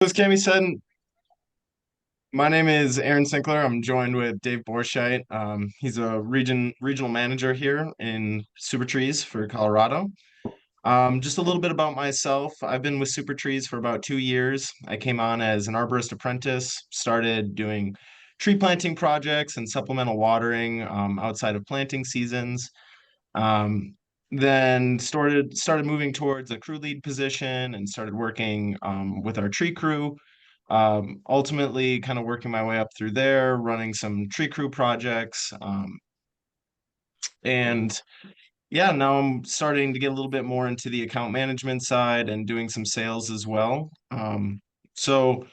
As Kamie said, my name is Aaron Sincoular. I'm joined with Dave Borscheit. He's a regional manager here in Supertrees for Colorado. Just a little bit about myself. I've been with Supertrees for about 2 years. I came on as an arborist apprentice, started doing tree planting projects and supplemental watering outside of planting seasons. Um, then started moving towards a crew lead position and started working with our tree crew. Ultimately, kind of working my way up through there, running some tree crew projects. And yeah, now I'm starting to get a little bit more into the account management side and doing some sales as well. So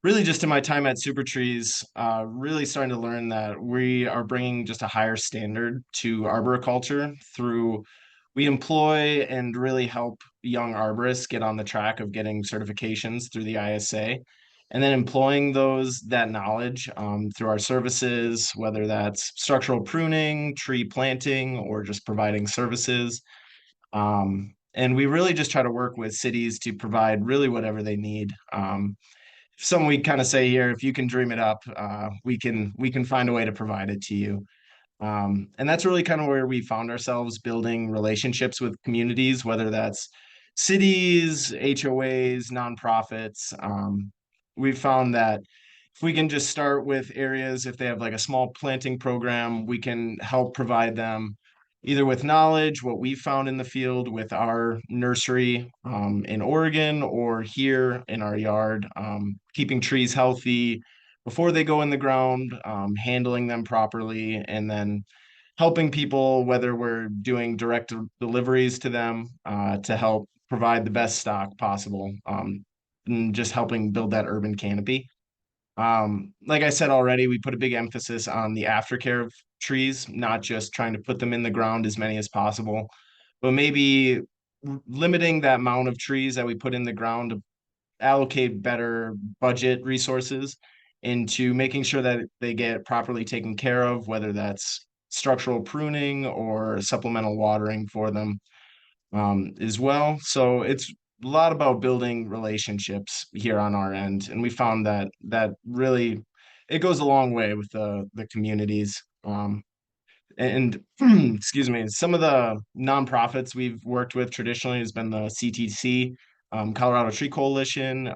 really just in my time at Supertrees, really starting to learn that we are bringing just a higher standard to arboriculture through we employ and really help young arborists get on the track of getting certifications through the ISA, and then employing that knowledge through our services, whether that's structural pruning, tree planting, or just providing services. And we really just try to work with cities to provide really whatever they need. Some we kind of say here, if you can dream it up, we can find a way to provide it to you. And that's really kind of where we found ourselves building relationships with communities, whether that's cities, HOAs, nonprofits. We've found that if we can just start with areas, if they have like a small planting program, we can help provide them either with knowledge, what we've found in the field with our nursery in Oregon or here in our yard, keeping trees healthy before they go in the ground, handling them properly, and then helping people, whether we're doing direct deliveries to them to help provide the best stock possible, and just helping build that urban canopy. Like I said already, we put a big emphasis on the aftercare of trees, not just trying to put them in the ground as many as possible, but maybe limiting the amount of trees that we put in the ground to allocate better budget resources into making sure that they get properly taken care of, whether that's structural pruning or supplemental watering for them as well. So it's a lot about building relationships here on our end, and we found that really it goes a long way with the communities. And excuse me, some of the nonprofits we've worked with traditionally has been the CTC, Colorado Tree Coalition,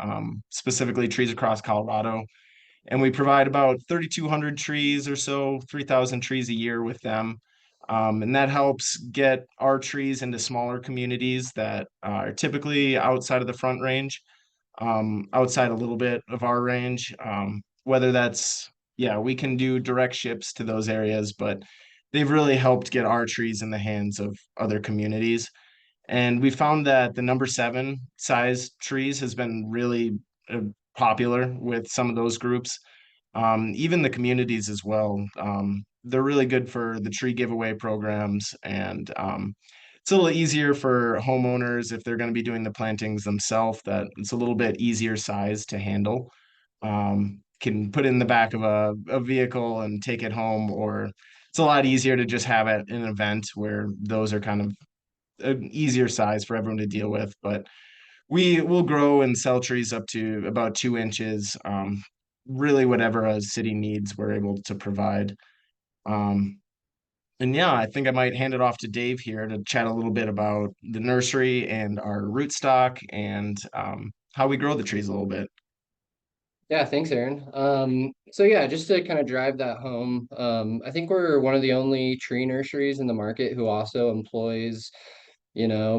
specifically Trees Across Colorado. And we provide about 3,200 trees or so, 3,000 trees a year with them. And that helps get our trees into smaller communities that are typically outside of the front range, outside a little bit of our range. Whether that's, yeah, we can do direct ships to those areas, but they've really helped get our trees in the hands of other communities. And we found that the number 7 size trees has been really uh, popular with some of those groups, even the communities as well. They're really good for the tree giveaway programs, and it's a little easier for homeowners if they're going to be doing the plantings themselves, that it's a little bit easier size to handle. Can put it in the back of a vehicle and take it home, or it's a lot easier to just have it in an event where those are kind of an easier size for everyone to deal with. But we will grow and sell trees up to about 2 inches. Really, whatever a city needs, we're able to provide. Um, and yeah, I think I might hand it off to Dave here to chat a little bit about the nursery and our rootstock and how we grow the trees a little bit. Yeah, thanks, Aaron. So yeah, just to kind of drive that home, I think we're one of the only tree nurseries in the market who also employs,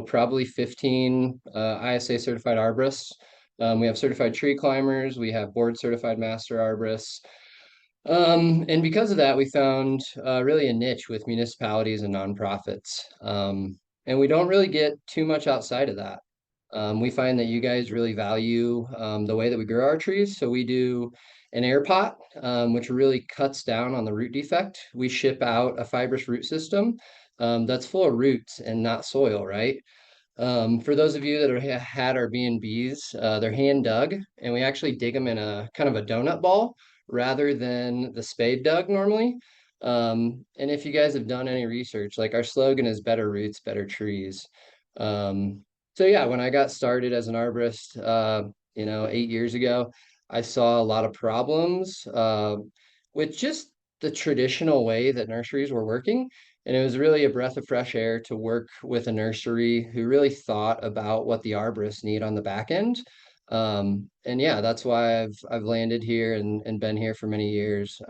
probably 15 ISA certified arborists. We have certified tree climbers, we have board certified master arborists. And because of that, we found really a niche with municipalities and nonprofits. And we don't really get too much outside of that. We find that you guys really value the way that we grow our trees. So we do an air pot, which really cuts down on the root defect. We ship out a fibrous root system that's full of roots and not soil, right? For those of you that had our B&Bs, they're hand dug, and we actually dig them in a kind of a donut ball rather than the spade dug normally. And if you guys have done any research, like our slogan is better roots, better trees. So yeah, when I got started as an arborist, 8 years ago, I saw a lot of problems with just the traditional way that nurseries were working. And it was really a breath of fresh air to work with a nursery who really thought about what the arborists need on the back end. And yeah, that's why I've landed here and been here for many years.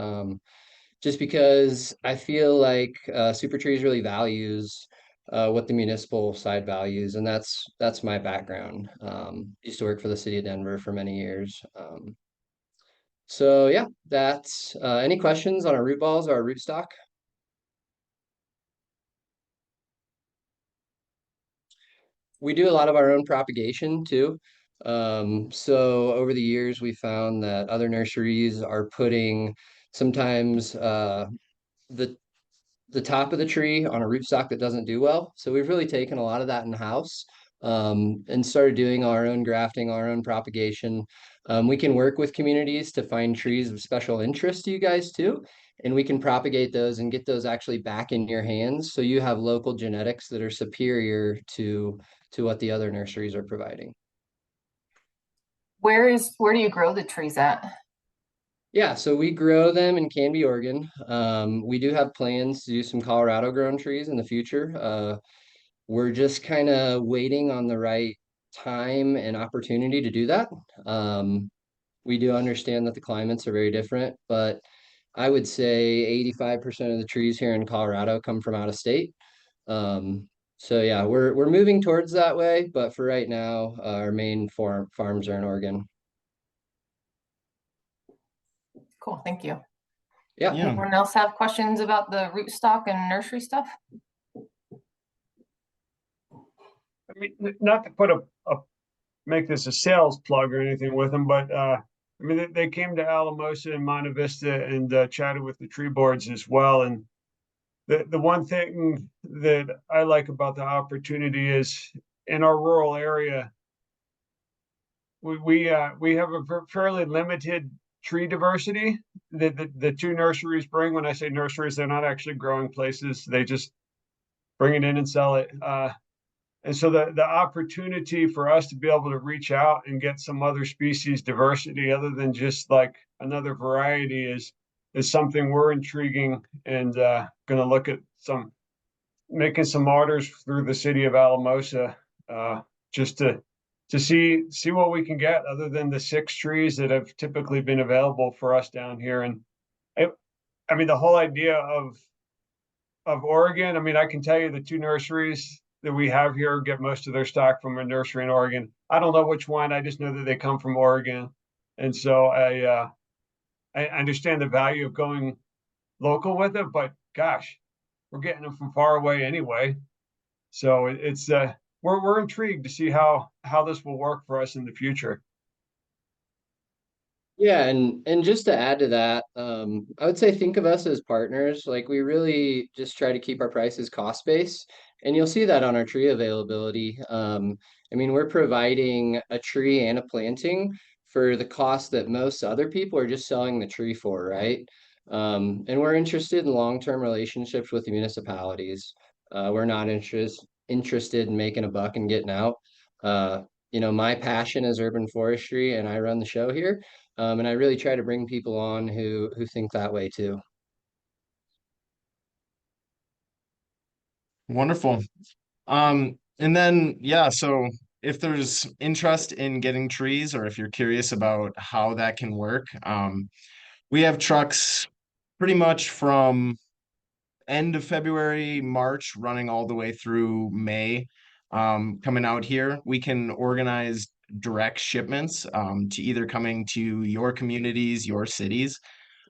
Just because I feel like Supertrees really values what the municipal side values, and that's my background. Used to work for the city of Denver for many years. So yeah, that's any questions on our root balls or our rootstock? We do a lot of our own propagation too. So over the years, we found that other nurseries are putting sometimes the the top of the tree on a rootstock that doesn't do well. So we've really taken a lot of that in house and started doing our own grafting, our own propagation. We can work with communities to find trees of special interest to you guys too. And we can propagate those and get those actually back in your hands. So you have local genetics that are superior to what the other nurseries are providing. Where do you grow the trees at? Yeah, so we grow them in Canby, Oregon. We do have plans to do some Colorado grown trees in the future. We're just kind of waiting on the right time and opportunity to do that. We do understand that the climates are very different, but I would say 85% of the trees here in Colorado come from out of state. So yeah, we're moving towards that way, but for right now, our main farms are in Oregon. Cool, thank you. Yeah. Yeah. Anyone else have questions about the rootstock and nursery stuff? I mean, not to make this a sales plug or anything with them, but I mean, they came to Alamosa and Monte Vista and chatted with the tree boards as well. And the one thing that I like about the opportunity is in our rural area, we have a fairly limited tree diversity that the two nurseries bring. When I say nurseries, they're not actually growing places; they just bring it in and sell it. And so the opportunity for us to be able to reach out and get some other species diversity other than just like another variety is something we're intriguing and going to look at making some orders through the city of Alamosa just to see what we can get other than the 6 trees that have typically been available for us down here. And it, I mean, the whole idea of Oregon, I mean, I can tell you the two nurseries that we have here get most of their stock from a nursery in Oregon. I don't know which one. I just know that they come from Oregon, and so I understand the value of going local with it. But gosh, we're getting them from far away anyway. So it's we're intrigued to see how this will work for us in the future. Yeah, and just to add to that, I would say think of us as partners. Like we really just try to keep our prices cost based, and you'll see that on our tree availability. I mean, we're providing a tree and a planting for the cost that most other people are just selling the tree for, right? And we're interested in long-term relationships with the municipalities. We're not interested in making a buck and getting out. Uh, my passion is urban forestry, and I run the show here. And I really try to bring people on who think that way too. Wonderful. And then, yeah, so if there's interest in getting trees or if you're curious about how that can work, we have trucks pretty much from end of February, March, running all the way through May, coming out here. We can organize direct shipments to either coming to your communities, your cities.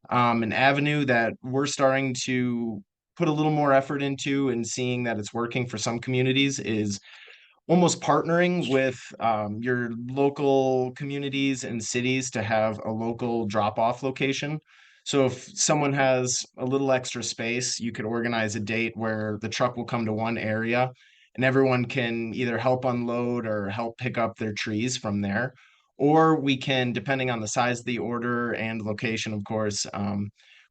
An avenue that we're starting to put a little more effort into and seeing that it's working for some communities is almost partnering with your local communities and cities to have a local drop-off location. So if someone has a little extra space, you could organize a date where the truck will come to one area and everyone can either help unload or help pick up their trees from there. Or we can, depending on the size of the order and location, of course,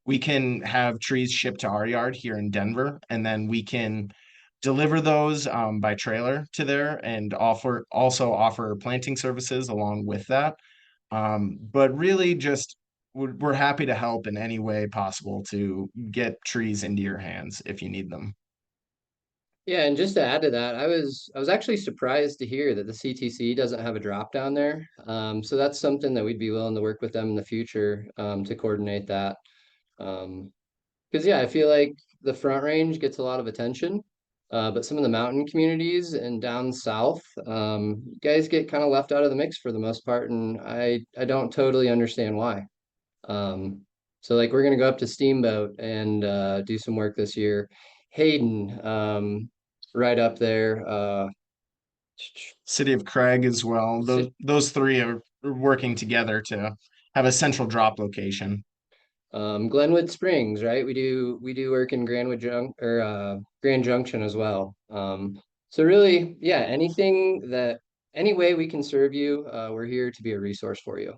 we can have trees shipped to our yard here in Denver, and then we can deliver those by trailer to there and also offer planting services along with that. But really just we're happy to help in any way possible to get trees into your hands if you need them. Yeah, and just to add to that, I was actually surprised to hear that the CTC doesn't have a drop down there. So that's something that we'd be willing to work with them in the future to coordinate that. Because yeah, I feel like the Front Range gets a lot of attention, but some of the mountain communities and down south, guys get kind of left out of the mix for the most part, and I don't totally understand why. Um, so like we're gonna go up to Steamboat and do some work this year. Hayden, right up there. City of Craig as well. Those three are working together to have a central drop location. Glenwood Springs, right? We do work in Grand Junction as well. So really, yeah, any way we can serve you, we're here to be a resource for you.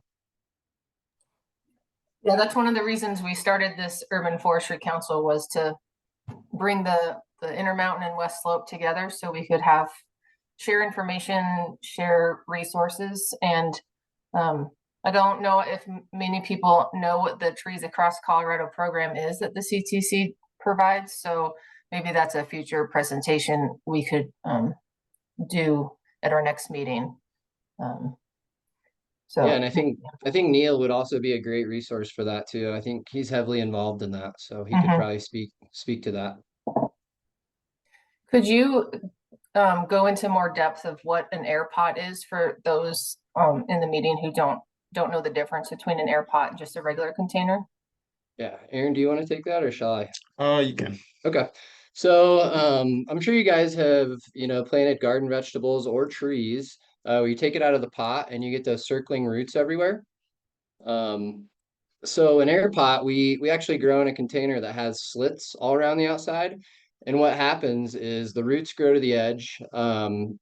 Yeah, that's one of the reasons we started this Urban Forestry Council, was to bring the Intermountain and West Slope together so we could share information, share resources. And I don't know if many people know what the Trees Across Colorado program is that the CTC provides. So maybe that's a future presentation we could do at our next meeting. Yeah, and I think Neil would also be a great resource for that too. I think he's heavily involved in that, so he could probably speak to that. Could you go into more depth of what an air pot is for those in the meeting who don't know the difference between an air pot and just a regular container? Yeah, Aaron, do you want to take that or shall I? You can. Okay. So I'm sure you guys have, planted garden vegetables or trees where you take it out of the pot and you get those circling roots everywhere. So an air pot, we actually grow in a container that has slits all around the outside. And what happens is the roots grow to the edge.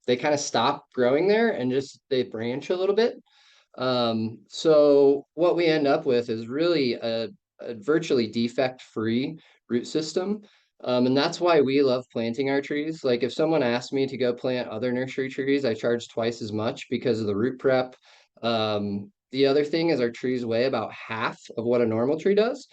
They kind of stop growing there and just they branch a little bit. So what we end up with is really a virtually defect-free root system. And that's why we love planting our trees. Like if someone asked me to go plant other nursery trees, I charge twice as much because of the root prep. The other thing is our trees weigh about half of what a normal tree does.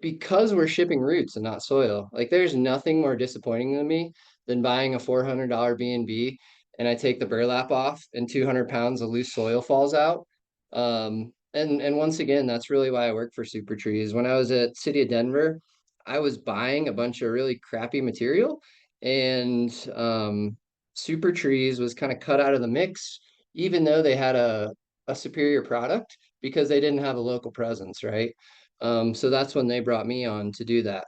Because we're shipping roots and not soil. Like there's nothing more disappointing to me than buying a $400 B&B and I take the burlap off and 200 pounds of loose soil falls out. And once again, that's really why I work for Supertrees. When I was at City of Denver, I was buying a bunch of really crappy material, and Supertrees was kind of cut out of the mix, even though they had a superior product because they didn't have a local presence, right? So that's when they brought me on to do that.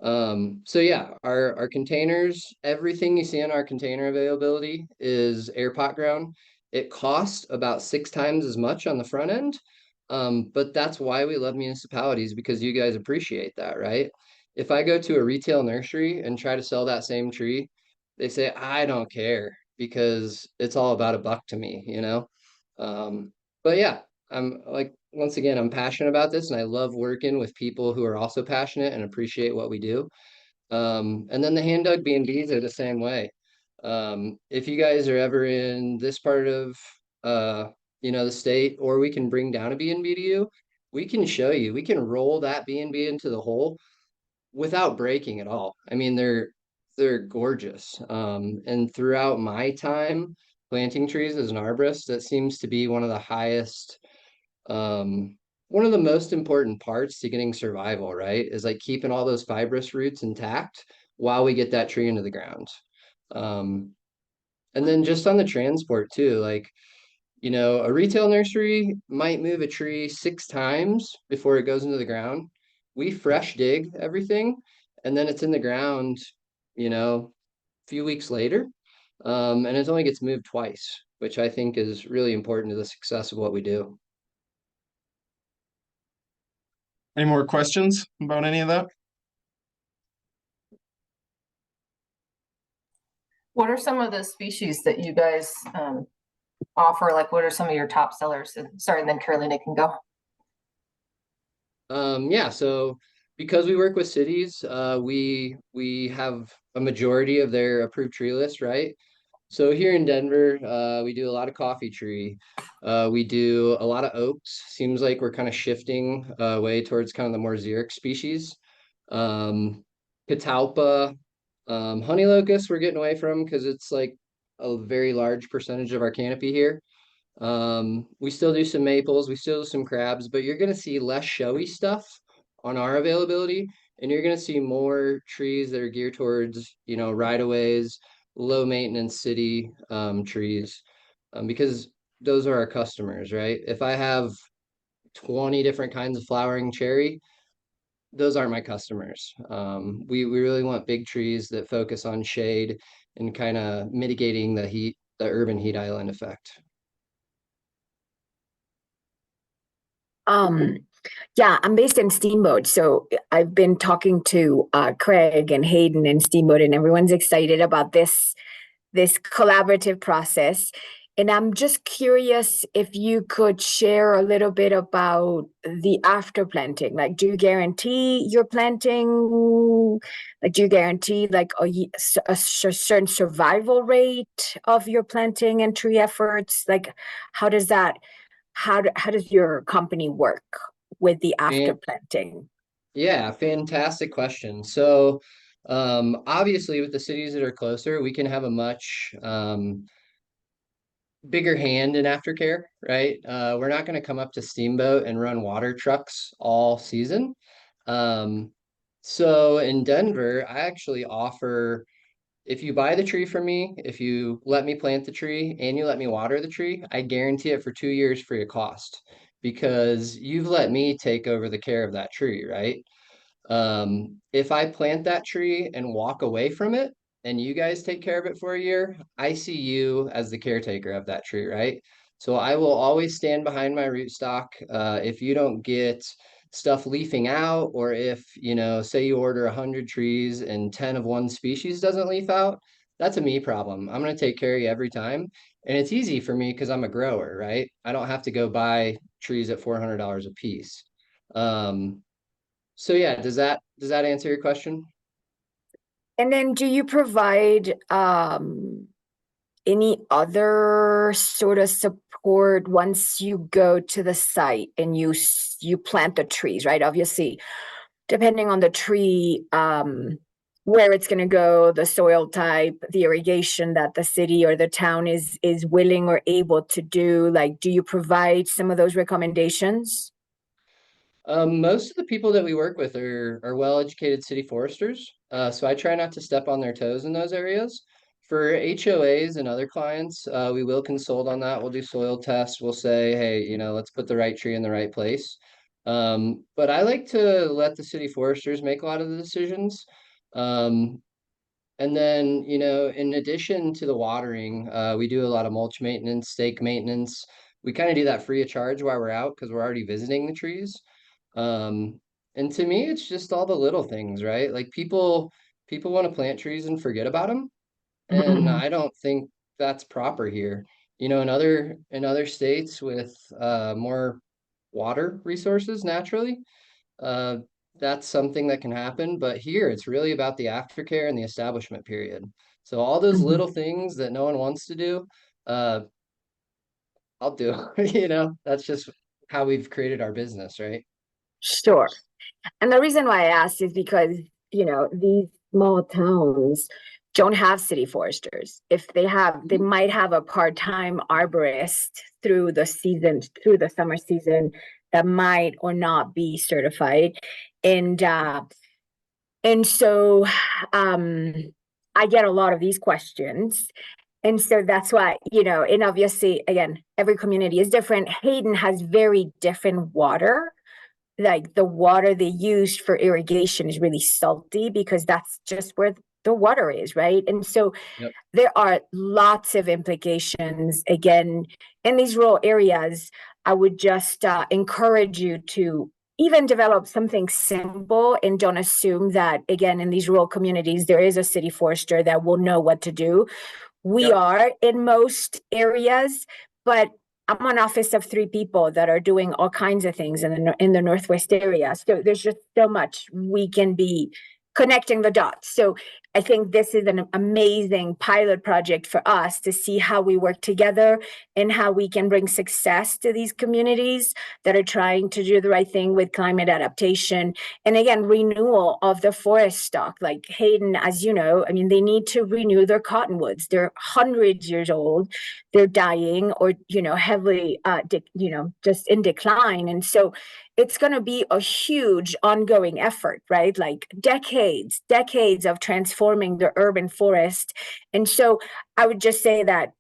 So yeah, our containers, everything you see in our container availability is air pot ground. It costs about 6 times as much on the front end. But that's why we love municipalities, because you guys appreciate that, right? If I go to a retail nursery and try to sell that same tree, they say, I don't care because it's all about $1 to me. But yeah, I'm like, once again, I'm passionate about this and I love working with people who are also passionate and appreciate what we do. And then the hand dug B&Bs are the same way. If you guys are ever in this part of the state, or we can bring down a B&B to you, we can show you. We can roll that B&B into the hole without breaking at all. I mean, they're gorgeous. And throughout my time planting trees as an arborist, that seems to be one of the highest one of the most important parts to getting survival, right? Is like keeping all those fibrous roots intact while we get that tree into the ground. And then just on the transport too, like, a retail nursery might move a tree 6 times before it goes into the ground. We fresh dig everything and then it's in the ground, a few weeks later. And it only gets moved twice, which I think is really important to the success of what we do. Any more questions about any of that? What are some of the species that you guys offer? Like, what are some of your top sellers? Sorry, and then Carolina can go. Yeah, so Because we work with cities, we have a majority of their approved tree list, right? So here in Denver, we do a lot of coffee tree. We do a lot of oaks. Seems like we're kind of shifting way towards kind of the more xeric species. Catalpa, honey locust, we're getting away from because it's like a very large percentage of our canopy here. We still do some maples, we still do some crabs, but you're gonna see less showy stuff on our availability, and you're gonna see more trees that are geared towards, you know, right-of-ways, low maintenance city trees, because those are our customers, right? If I have 20 different kinds of flowering cherry, those aren't my customers. We really want big trees that focus on shade and kind of mitigating the heat, the urban heat island effect. Um, yeah, I'm based in Steamboat, so I've been talking to Craig and Hayden in Steamboat, and everyone's excited about this collaborative process. And I'm just curious if you could share a little bit about the after planting. Like, do you guarantee you're planting? Like, do you guarantee like a certain survival rate of your planting and tree efforts? Like, how does that? How does your company work with the after And planting? yeah, fantastic question. So, obviously, with the cities that are closer, we can have a much bigger hand in aftercare, right? We're not going to come up to Steamboat and run water trucks all season. Um, so in Denver, I actually offer, if you buy the tree from me, if you let me plant the tree and you let me water the tree, I guarantee it for 2 years free of cost because you've let me take over the care of that tree, right? If I plant that tree and walk away from it and you guys take care of it for a year, I see you as the caretaker of that tree, right? So I will always stand behind my rootstock. If you don't get stuff leafing out, or if, you know, say you order 100 trees and 10 of one species doesn't leaf out, that's a me problem. I'm going to take care of you every time. And it's easy for me because I'm a grower, right? I don't have to go buy trees at $400 a piece. Um, so yeah, does that answer your question? And then do you provide any other sort of support once you go to the site and you plant the trees, right? Obviously, depending on the tree, where it's going to go, the soil type, the irrigation that the city or the town is willing or able to do. Like, do you provide some of those recommendations? Most of the people that we work with are well-educated city foresters. So I try not to step on their toes in those areas. For HOAs and other clients, we will consult on that. We'll do soil tests. We'll say, hey, you know, let's put the right tree in the right place. But I like to let the city foresters make a lot of the decisions. Um, and then, you know, in addition to the watering, we do a lot of mulch maintenance, stake maintenance. We kind of do that free of charge while we're out because we're already visiting the trees. Um, and to me, it's just all the little things, right? Like people want to plant trees and forget about them, and I don't think that's proper here. You know, in other states with more water resources naturally, uh, that's something that can happen. But here, it's really about the aftercare and the establishment period. So all those little things that no one wants to do, uh, I'll do. You know, that's just how we've created our business, right? Sure. And the reason why I asked is because, these small towns don't have city foresters. If they have, they might have a part-time arborist through the season, through the summer season, that might or not be certified. And so I get a lot of these questions. And so that's why, and obviously, again, every community is different. Hayden has very different water. Like, the water they use for irrigation is really salty because that's just where the water is, right? And so Yep. there are lots of implications. Again, in these rural areas, I would just encourage you to even develop something simple and don't assume that, again, in these rural communities, there is a city forester that will know what to do. We Yep. are in most areas, but I'm an office of 3 people that are doing all kinds of things in the Northwest area. So there's just so much we can be connecting the dots. So I think this is an amazing pilot project for us to see how we work together and how we can bring success to these communities that are trying to do the right thing with climate adaptation. And again, renewal of the forest stock. Like Hayden, as you know, I mean, they need to renew their cottonwoods. They're hundreds years old. They're dying or, heavily, just in decline. And so it's going to be a huge ongoing effort, right? Like decades of transforming the urban forest. And so I would just say that,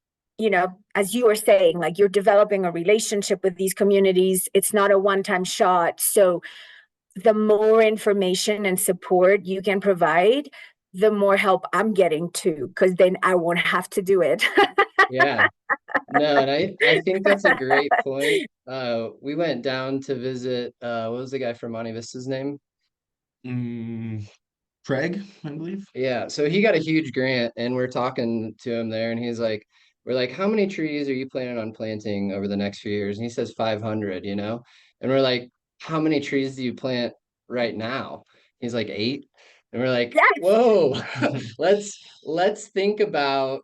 as you were saying, like you're developing a relationship with these communities. It's not a one-time shot. So the more information and support you can provide, the more help I'm getting too, because then I won't have to do it. Yeah. No, and I think that's a great point. We went down to visit, what was the guy from Monte Vista's name? Craig, I believe. Yeah, so he got a huge grant and we're talking to him there and we're like, how many trees are you planning on planting over the next few years? And he says 500, And we're like, how many trees do you plant right now? He's like 8. And we're like, Yes. whoa, let's think about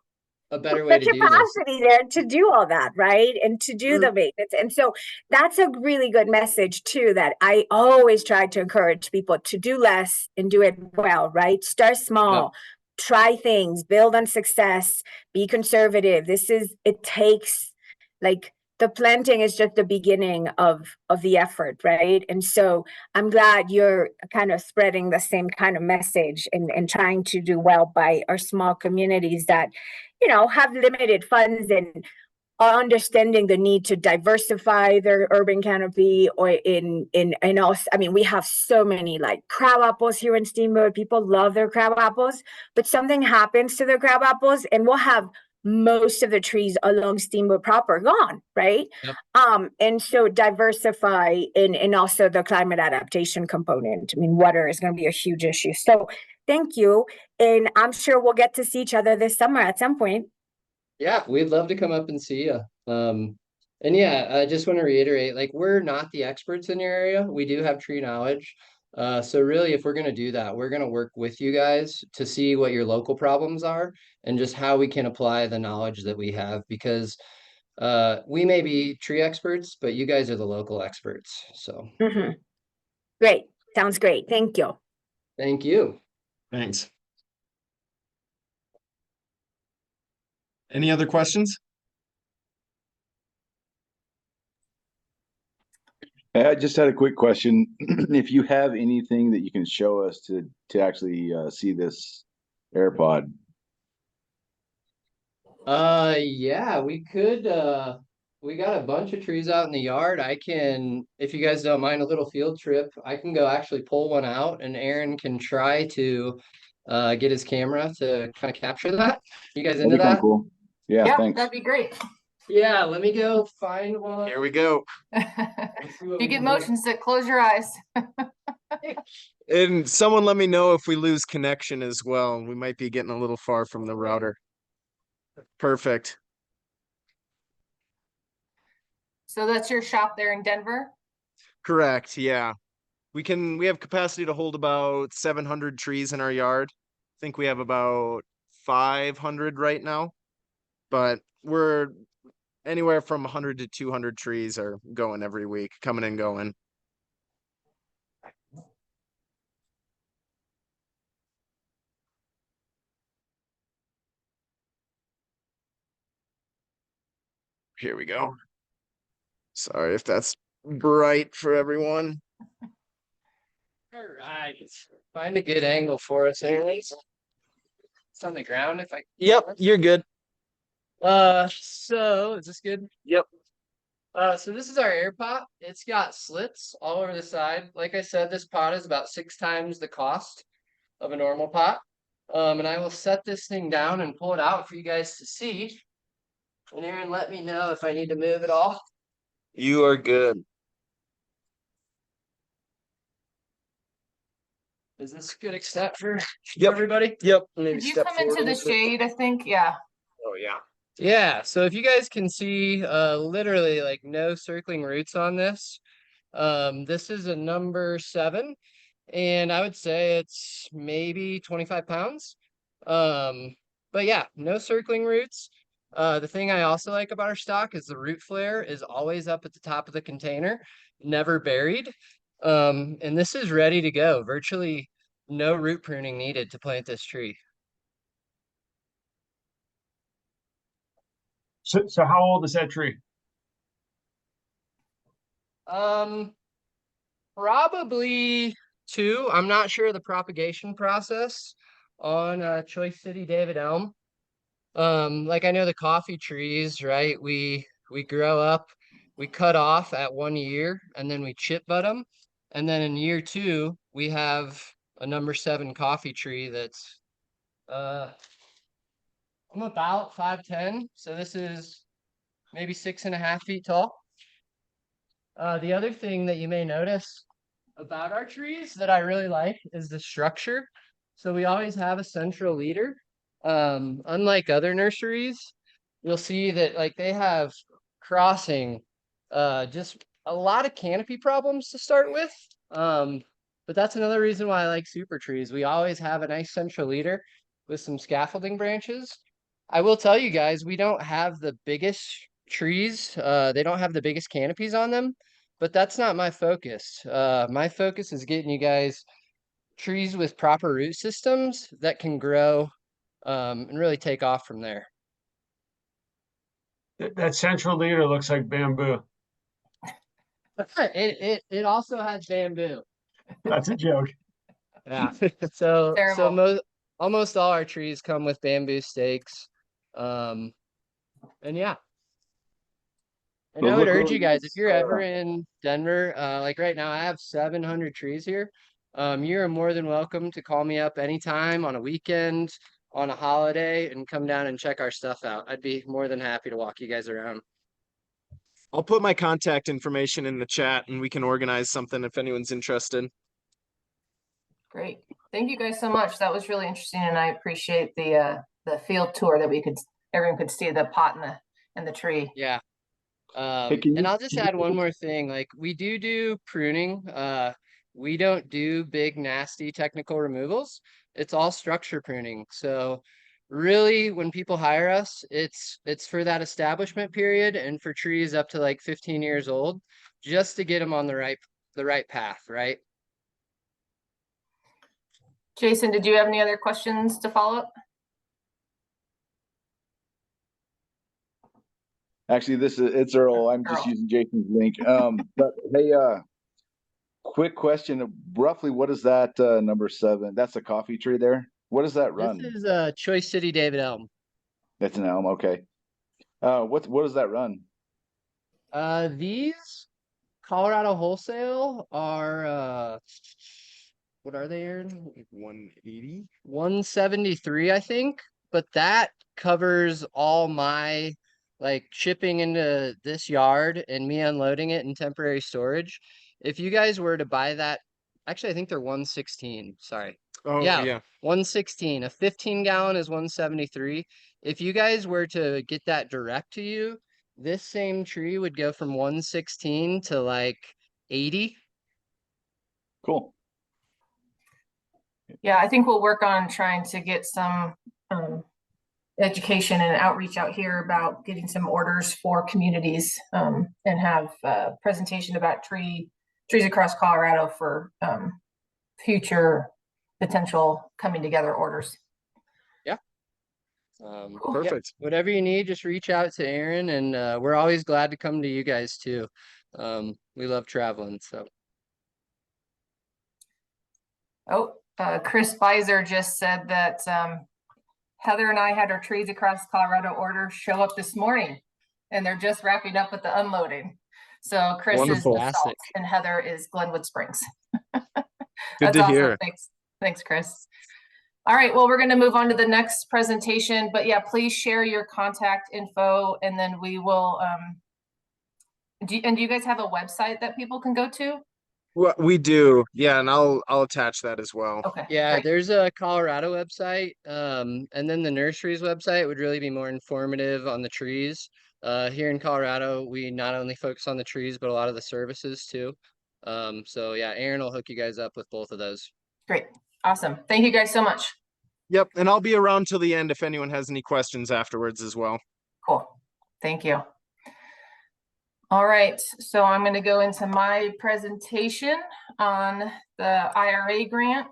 a better way The to do this. capacity there to do all that, right? And to do the maintenance. And so that's a really good message too, that I always try to encourage people to do less and do it well, right? Start small, try things, build on success, be conservative. It takes, like, the planting is just the beginning of the effort, right? And so I'm glad you're kind of spreading the same kind of message and trying to do well by our small communities that, have limited funds and are understanding the need to diversify their urban canopy or in also, I mean, we have so many like crab apples here in Steamboat. People love their crab apples, but something happens to their crab apples and we'll have most of the trees along Steamboat proper gone, right? Yep. And so diversify and also the climate adaptation component. I mean, water is going to be a huge issue. So thank you. And I'm sure we'll get to see each other this summer at some point. Yeah, we'd love to come up and see you. And yeah, I just want to reiterate, like, we're not the experts in your area. We do have tree knowledge. So really, if we're going to do that, we're going to work with you guys to see what your local problems are and just how we can apply the knowledge that we have, because we may be tree experts, but you guys are the local experts. So Great. Sounds great. Thank you. thank you. Thanks. Any other questions? I just had a quick question. If you have anything that you can show us to actually see this AirPod. Yeah, we could, we got a bunch of trees out in the yard. If you guys don't mind a little field trip, I can go actually pull one out and Aaron can try to get his camera to kind of capture that. You guys into that? Cool. Yeah, thanks. That'd be great. Yeah, let me go find one. Here we go. If you get motion sick, close your eyes. And someone let me know if we lose connection as well. We might be getting a little far from the router. Perfect. So that's your shop there in Denver? Correct. Yeah. We have capacity to hold about 700 trees in our yard. I think we have about 500 right now, but we're anywhere from 100 to 200 trees are going every week, coming and going. Here we go. Sorry if that's bright for everyone. All right. Find a good angle for us, Aaron. It's on the ground if I. Yep, you're good. So is this good? Yep. So this is our air pot. It's got slits all over the side. Like I said, this pot is about 6 times the cost of a normal pot. And I will set this thing down and pull it out for you guys to see. And Aaron, let me know if I need to move it all. You are good. Is this a good extent for Yep. everybody? Yep. Did you come into the shade, I think? Yeah. Oh yeah. Yeah, so if you guys can see, literally like no circling roots on this. This is a number 7, and I would say it's maybe 25 pounds. But yeah, no circling roots. The thing I also like about our stock is the root flare is always up at the top of the container, never buried. And this is ready to go. Virtually no root pruning needed to plant this tree. So how old is that tree? Um, Probably 2. I'm not sure of the propagation process on Choice City David Elm. Like I know the coffee trees, right? We grow up, we cut off at 1 year, and then we chip bud them, and then in year 2 we have a number 7 coffee tree that's uh I'm about 5'10", so this is maybe 6.5 feet tall. The other thing that you may notice about our trees that I really like is the structure. So we always have a central leader. Unlike other nurseries, you'll see that like they have crossing, just a lot of canopy problems to start with. But that's another reason why I like Supertrees. We always have a nice central leader with some scaffolding branches. I will tell you guys, we don't have the biggest trees. They don't have the biggest canopies on them, but that's not my focus. My focus is getting you guys trees with proper root systems that can grow and really take off from there. That central leader looks like bamboo. It also has bamboo. That's a joke. Yeah. So Terrible. almost all our trees come with bamboo stakes. And yeah. And Those I would look urge you really guys, if nice. you're ever in Denver, like right now, I have 700 trees here. You're more than welcome to call me up anytime on a weekend, on a holiday, and come down and check our stuff out. I'd be more than happy to walk you guys around. I'll put my contact information in the chat and we can organize something if anyone's interested. Great. Thank you guys so much. That was really interesting, and I appreciate the field tour that everyone could see the pot and the tree. Yeah. Hey, can And you, I'll just add one more thing. Like we do pruning. We don't do big, nasty technical removals. It's all structure pruning. So really, when people hire us, it's for that establishment period and for trees up to like 15 years old, just to get them on the right path, right? Jason, did you have any other questions to follow up? actually, it's Earl. I'm just Earl. using Jason's link. But hey, quick question. Roughly, what is that number 7? That's a coffee tree there. What does that This run? is Choice City David Elm. That's an elm. Okay. What does that run? These Colorado wholesale are what are they, Aaron? 180. 173, I think, but that covers all my like shipping into this yard and me unloading it in temporary storage. If you guys were to buy that, actually, I think they're 116. Sorry. Oh, Yeah, yeah. 116. A 15 gallon is 173. If you guys were to get that direct to you, this same tree would go from 116 to like 80. Cool. Yeah, I think we'll work on trying to get some education and outreach out here about getting some orders for communities and have a presentation about trees across Colorado for future potential coming together orders. Perfect. Whatever you need, just reach out to Aaron, and we're always glad to come to you guys too. We love traveling, so. Oh, Chris Beiser just said that Heather and I had our trees across Colorado order show up this morning, and they're just wrapping up with the unloading. So Chris Wonderful. is Basalt and Heather is Glenwood Springs. Good That's to awesome. hear. Thanks, Chris. All right, well, we're going to move on to the next presentation, but yeah, please share your contact info, and then we will. Do you guys have a website that people can go to? Well, we do. Yeah, and I'll attach that as well. Okay, Yeah, great. there's a Colorado website, and then the nurseries website would really be more informative on the trees. Here in Colorado, we not only focus on the trees, but a lot of the services too. So yeah, Aaron will hook you guys up with both of those. Great. Awesome. Thank you guys so much. Yep, and I'll be around till the end if anyone has any questions afterwards as well. Cool. Thank you. All right, so I'm going to go into my presentation on the IRA grant.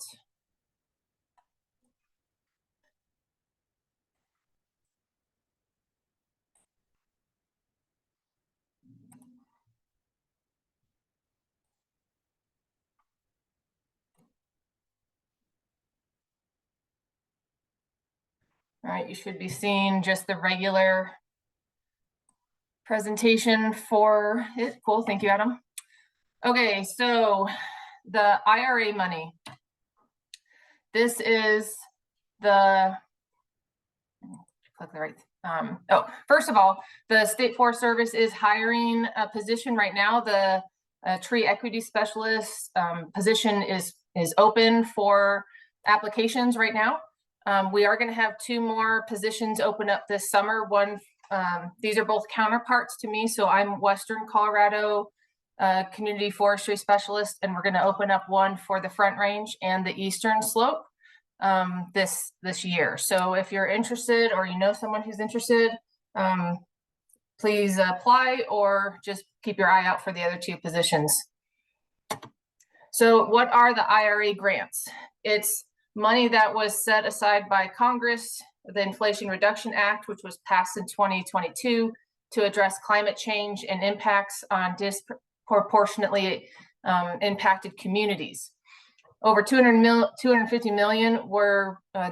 All right, you should be seeing just the regular presentation for it. Cool, thank you, Adam. Okay, so the IRA money. This is the, click the right. First of all, the State Forest Service is hiring a position right now. The tree equity specialist position is open for applications right now. We are going to have 2 more positions open up this summer. These are both counterparts to me. So I'm Western Colorado community forestry specialist, and we're going to open up one for the Front Range and the Eastern Slope this year. So if you're interested, or you know someone who's interested, please apply, or just keep your eye out for the other 2 positions. So what are the IRA grants? It's money that was set aside by Congress, the Inflation Reduction Act, which was passed in 2022 to address climate change and impacts on disproportionately impacted communities. Over 250 million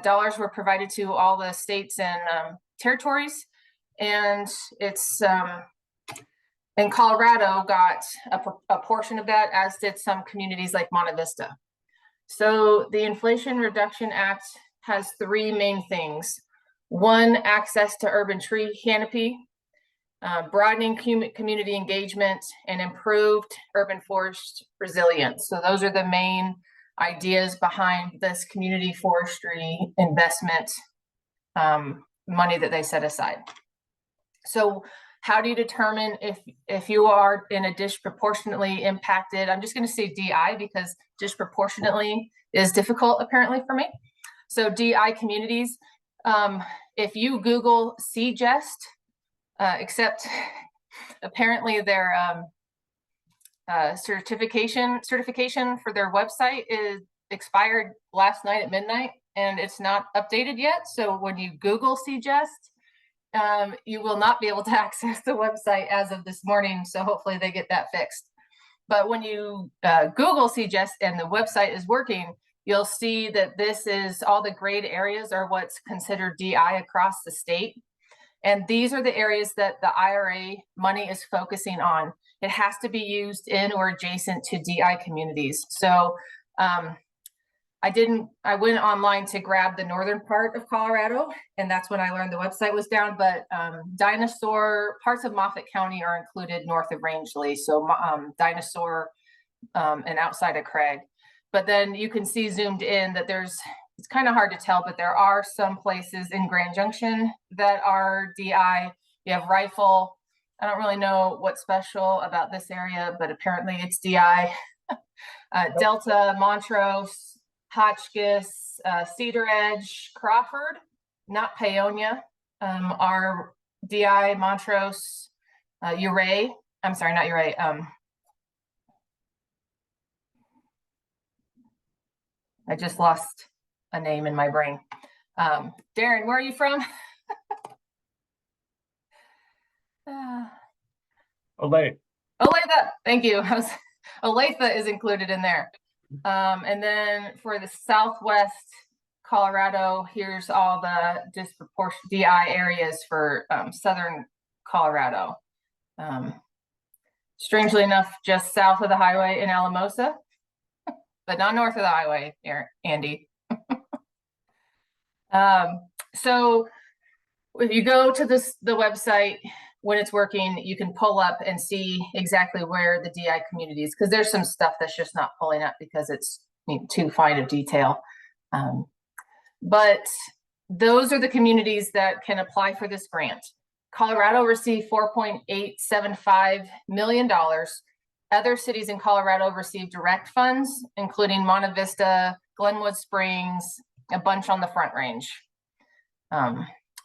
dollars were provided to all the states and territories, and it's and Colorado got a portion of that, as did some communities like Monte Vista. So the Inflation Reduction Act has 3 main things. 1, access to urban tree canopy, broadening community engagement, and improved urban forest resilience. So those are the main ideas behind this community forestry investment money that they set aside. So how do you determine if you are in a disproportionately impacted, I'm just going to say DI because disproportionately is difficult apparently for me. So DI communities, if you Google CGEST, except apparently their certification for their website is expired last night at midnight, and it's not updated yet. So when you Google CGEST, you will not be able to access the website as of this morning. So hopefully they get that fixed. But when you Google CGEST and the website is working, you'll see that this is all the grade areas are what's considered DI across the state. And these are the areas that the IRA money is focusing on. It has to be used in or adjacent to DI communities. So I went online to grab the northern part of Colorado, and that's when I learned the website was down, but parts of Moffat County are included north of Rangeley. So Dinosaur and outside of Craig. But then you can see zoomed in that it's kind of hard to tell, but there are some places in Grand Junction that are DI. You have Rifle. I don't really know what's special about this area, but apparently it's DI. Delta, Montrose, Hotchkiss, Cedar Edge, Crawford, not Paonia, are DI, Montrose, Uray. I'm sorry, not Uray. I just lost a name in my brain. Darren, where are you from? Olathe. Olathe, thank you. Olathe is included in there. And then for the Southwest Colorado, here's all the disproportionate DI areas for Southern Colorado. Strangely enough, just south of the highway in Alamosa, but not north of the highway, Andy. So if you go to the website, when it's working, you can pull up and see exactly where the DI community is, because there's some stuff that's just not pulling up because it's too fine of detail. But those are the communities that can apply for this grant. Colorado received $4.875 million. Other cities in Colorado received direct funds, including Monte Vista, Glenwood Springs, a bunch on the Front Range.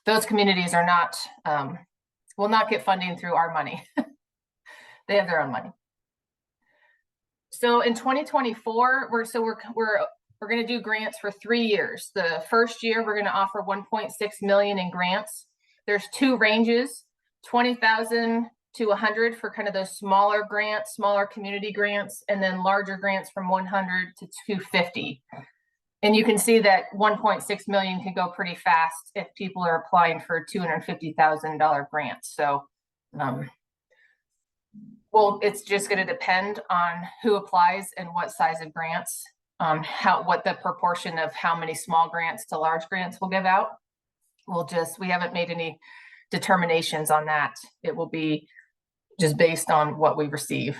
Those communities are not, will not get funding through our money. They have their own money. So in 2024, we're going to do grants for 3 years. The first year, we're going to offer 1.6 million in grants. There's 2 ranges, 20,000 to 100 for kind of those smaller grants, smaller community grants, and then larger grants from 100 to 250. And you can see that 1.6 million can go pretty fast if people are applying for $250,000 grants. So, well, it's just going to depend on who applies and what size of grants, what the proportion of how many small grants to large grants will give out. We haven't made any determinations on that. It will be just based on what we receive.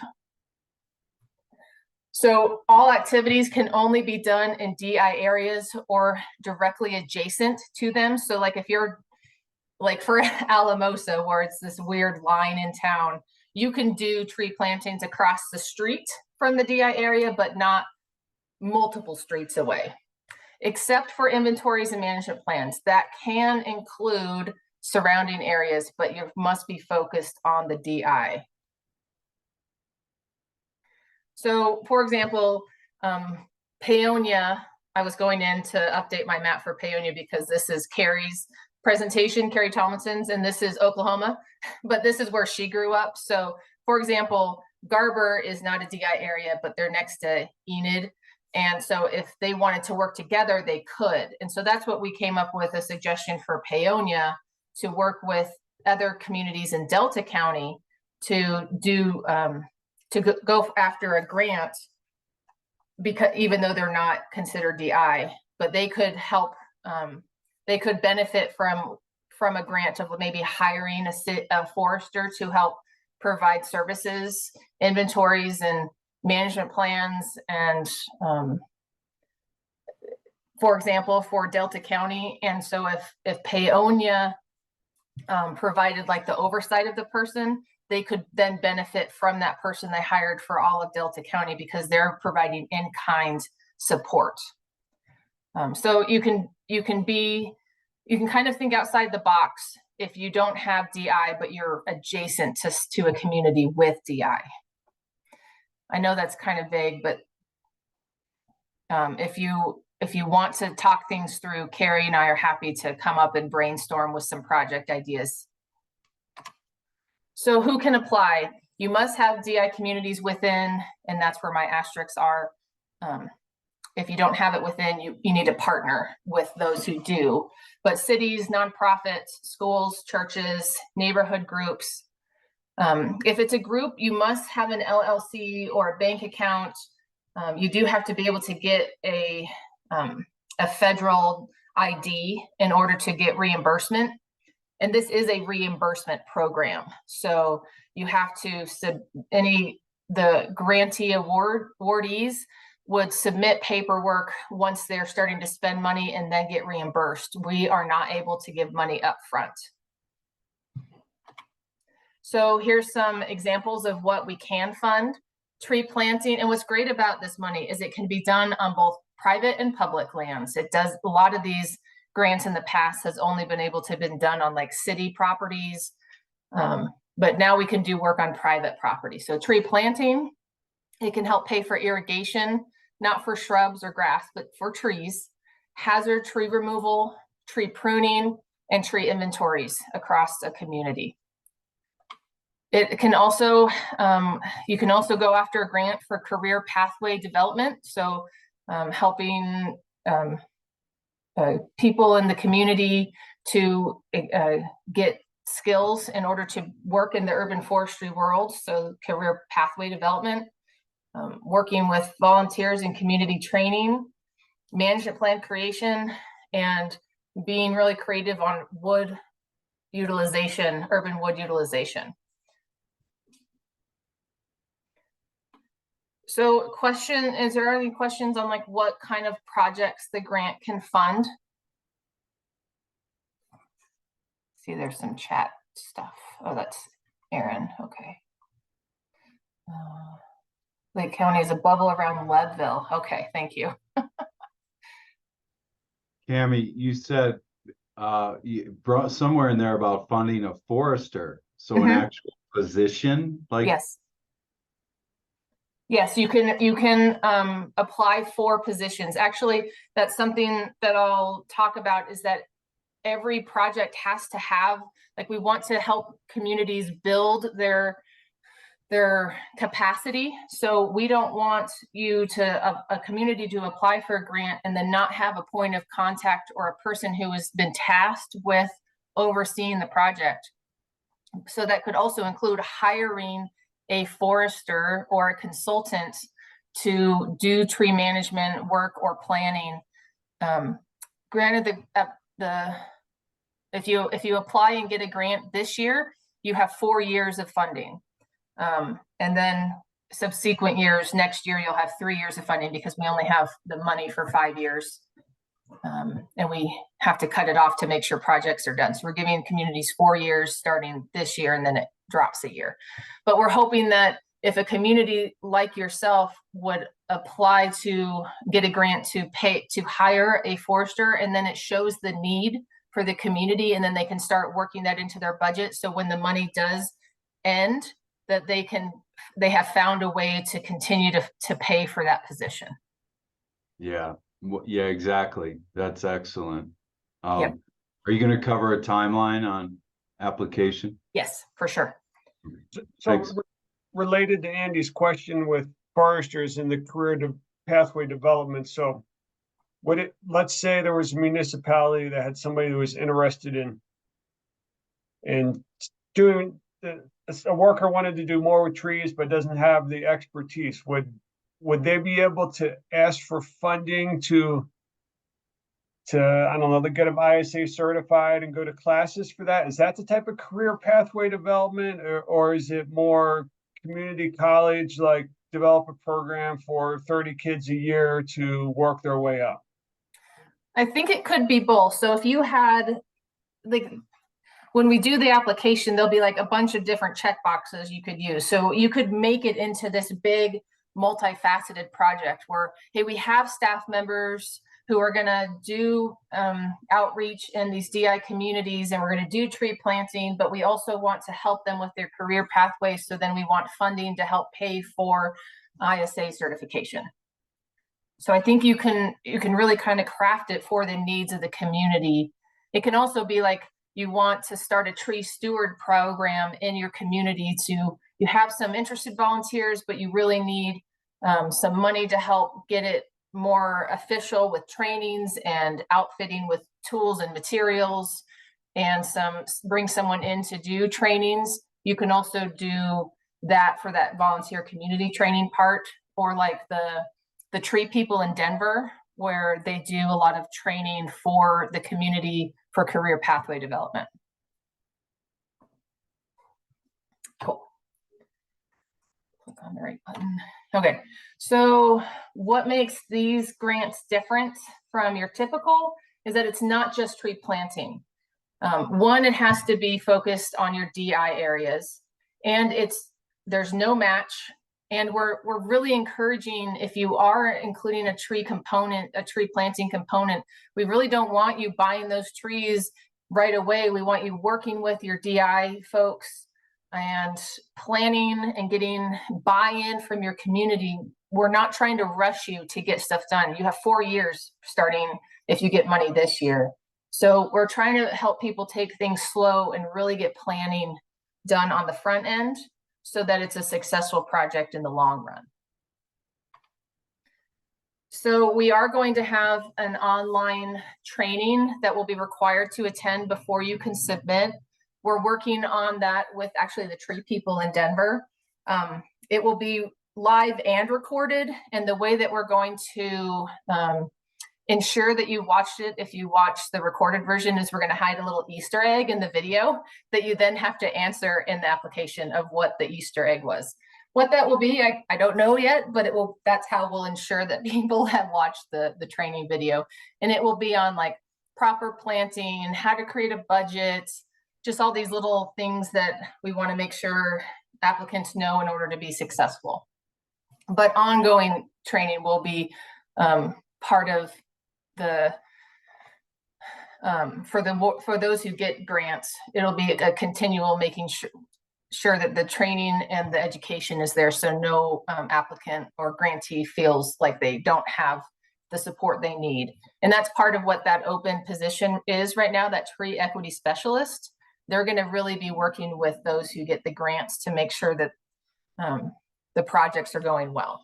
So all activities can only be done in DI areas or directly adjacent to them. So like if you're like for Alamosa, where it's this weird line in town, you can do tree plantings across the street from the DI area, but not multiple streets away, except for inventories and management plans. That can include surrounding areas, but you must be focused on the DI. So for example, Paonia, I was going in to update my map for Paonia because this is Carrie's presentation, Carrie Tomlinson's, and this is Oklahoma, but this is where she grew up. So for example, Garber is not a DI area, but they're next to Enid. And so if they wanted to work together, they could. And so that's what we came up with, a suggestion for Paonia to work with other communities in Delta County to do, go after a grant, because even though they're not considered DI, but they could help, they could benefit from a grant of maybe hiring a forester to help provide services, inventories, and management plans. And for example, for Delta County. And so if Paonia provided like the oversight of the person, they could then benefit from that person they hired for all of Delta County because they're providing in-kind support. So you can kind of think outside the box if you don't have DI, but you're adjacent to a community with DI. I know that's kind of vague, but if you want to talk things through, Carrie and I are happy to come up and brainstorm with some project ideas. So who can apply? You must have DI communities within, and that's where my asterisks are. If you don't have it within, you need to partner with those who do. But cities, nonprofits, schools, churches, neighborhood groups. If it's a group, you must have an LLC or a bank account. You do have to be able to get a federal ID in order to get reimbursement. And this is a reimbursement program. So you have to, the grantee awardees would submit paperwork once they're starting to spend money and then get reimbursed. We are not able to give money up front. So here's some examples of what we can fund. Tree planting, and what's great about this money is it can be done on both private and public lands. It does, a lot of these grants in the past has only been able to have been done on like city properties, but now we can do work on private property. So tree planting, it can help pay for irrigation, not for shrubs or grass, but for trees, hazard tree removal, tree pruning, and tree inventories across a community. It can also, you can also go after a grant for career pathway development. So helping people in the community to get skills in order to work in the urban forestry world. So career pathway development, working with volunteers in community training, management plan creation, and being really creative on wood utilization, urban wood utilization. So is there any questions on like what kind of projects the grant can fund? See, there's some chat stuff. Oh, that's Aaron. Okay. Lake County is a bubble around Leadville. Okay, thank you. Kamie, you said you brought somewhere in there about funding a forester. So an actual position, like Yes. Yes, you can apply for positions. Actually, that's something that I'll talk about, is that every project has to have, like, we want to help communities build their capacity. So we don't want you to a community to apply for a grant and then not have a point of contact or a person who has been tasked with overseeing the project. So that could also include hiring a forester or a consultant to do tree management work or planning. Granted, if you apply and get a grant this year, you have 4 years of funding. And then subsequent years, next year, you'll have 3 years of funding because we only have the money for 5 years. And we have to cut it off to make sure projects are done. So we're giving communities 4 years starting this year, and then it drops a year. But we're hoping that if a community like yourself would apply to get a grant to hire a forester, and then it shows the need for the community, and then they can start working that into their budget. So when the money does end, that they have found a way to continue to pay for that position. yeah, yeah, exactly. That's excellent. Yep. Are you going to cover a timeline on application? Yes, for sure. So related to Andy's question with foresters in the pathway development. So let's say there was a municipality that had somebody who was interested in doing a worker wanted to do more with trees, but doesn't have the expertise. Would they be able to ask for funding to I don't know, to get them ISA certified and go to classes for that? Is that the type of career pathway development, or is it more community college, like develop a program for 30 kids a year to work their way up? I think it could be both. So if you had, like, when we do the application, there'll be like a bunch of different check boxes you could use. So you could make it into this big multifaceted project where, hey, we have staff members who are going to do outreach in these DI communities, and we're going to do tree planting, but we also want to help them with their career pathways. So then we want funding to help pay for ISA certification. So I think you can really kind of craft it for the needs of the community. It can also be like, you want to start a tree steward program in your community you have some interested volunteers, but you really need some money to help get it more official with trainings and outfitting with tools and materials, and bring someone in to do trainings. You can also do that for that volunteer community training part, or like the tree people in Denver, where they do a lot of training for the community for career pathway development. Cool. Click on the right button. Okay, so what makes these grants different from your typical is that it's not just tree planting. One, it has to be focused on your DI areas, and there's no match. And we're really encouraging, if you are including a tree planting component, we really don't want you buying those trees right away. We want you working with your DI folks and planning and getting buy-in from your community. We're not trying to rush you to get stuff done. You have 4 years starting if you get money this year. So we're trying to help people take things slow and really get planning done on the front end, so that it's a successful project in the long run. So we are going to have an online training that will be required to attend before you can submit. We're working on that with actually the tree people in Denver. It will be live and recorded, and the way that we're going to ensure that you watched it. If you watch the recorded version, is we're going to hide a little Easter egg in the video that you then have to answer in the application of what the Easter egg was. What that will be, I don't know yet, but it will. That's how we'll ensure that people have watched the training video, and it will be on like proper planting and how to create a budget, just all these little things that we want to make sure applicants know in order to be successful. But ongoing training will be part of the for those who get grants. It'll be a continual making sure that the training and the education is there, so no applicant or grantee feels like they don't have the support they need. And that's part of what that open position is right now, that tree equity specialist. They're going to really be working with those who get the grants to make sure that the projects are going well.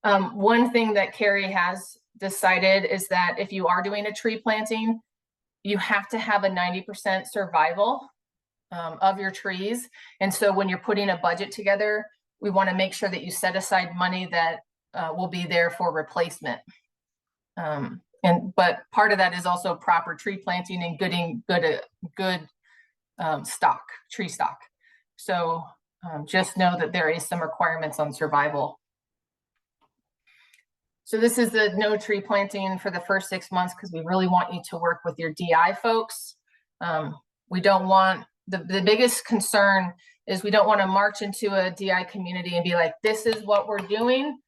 One thing that Carrie has decided is that if you are doing a tree planting, you have to have a 90% survival of your trees. And so when you're putting a budget together, we want to make sure that you set aside money that will be there for replacement. But part of that is also proper tree planting and good tree stock. So just know that there is some requirements on survival. So this is the no tree planting for the first 6 months, because we really want you to work with your DI folks. We don't want, the biggest concern is we don't want to march into a DI community and be like, this is what we're doing,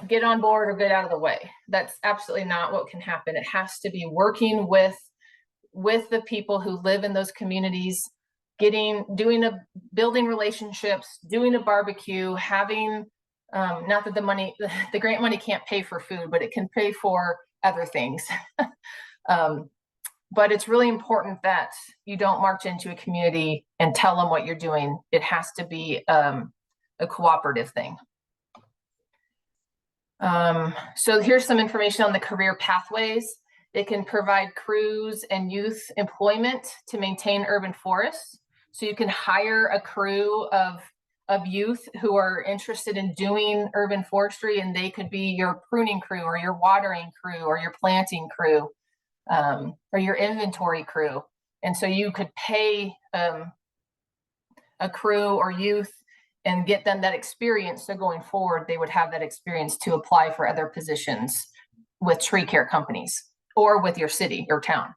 get on board or get out of the way. That's absolutely not what can happen. It has to be working with the people who live in those communities, building relationships, doing a barbecue, having, not that the grant money can't pay for food, but it can pay for other things. But it's really important that you don't march into a community and tell them what you're doing. It has to be a cooperative thing. So here's some information on the career pathways. It can provide crews and youth employment to maintain urban forests. So you can hire a crew of youth who are interested in doing urban forestry, and they could be your pruning crew or your watering crew or your planting crew, or your inventory crew. And so you could pay a crew or youth and get them that experience. So going forward, they would have that experience to apply for other positions with tree care companies or with your city or town.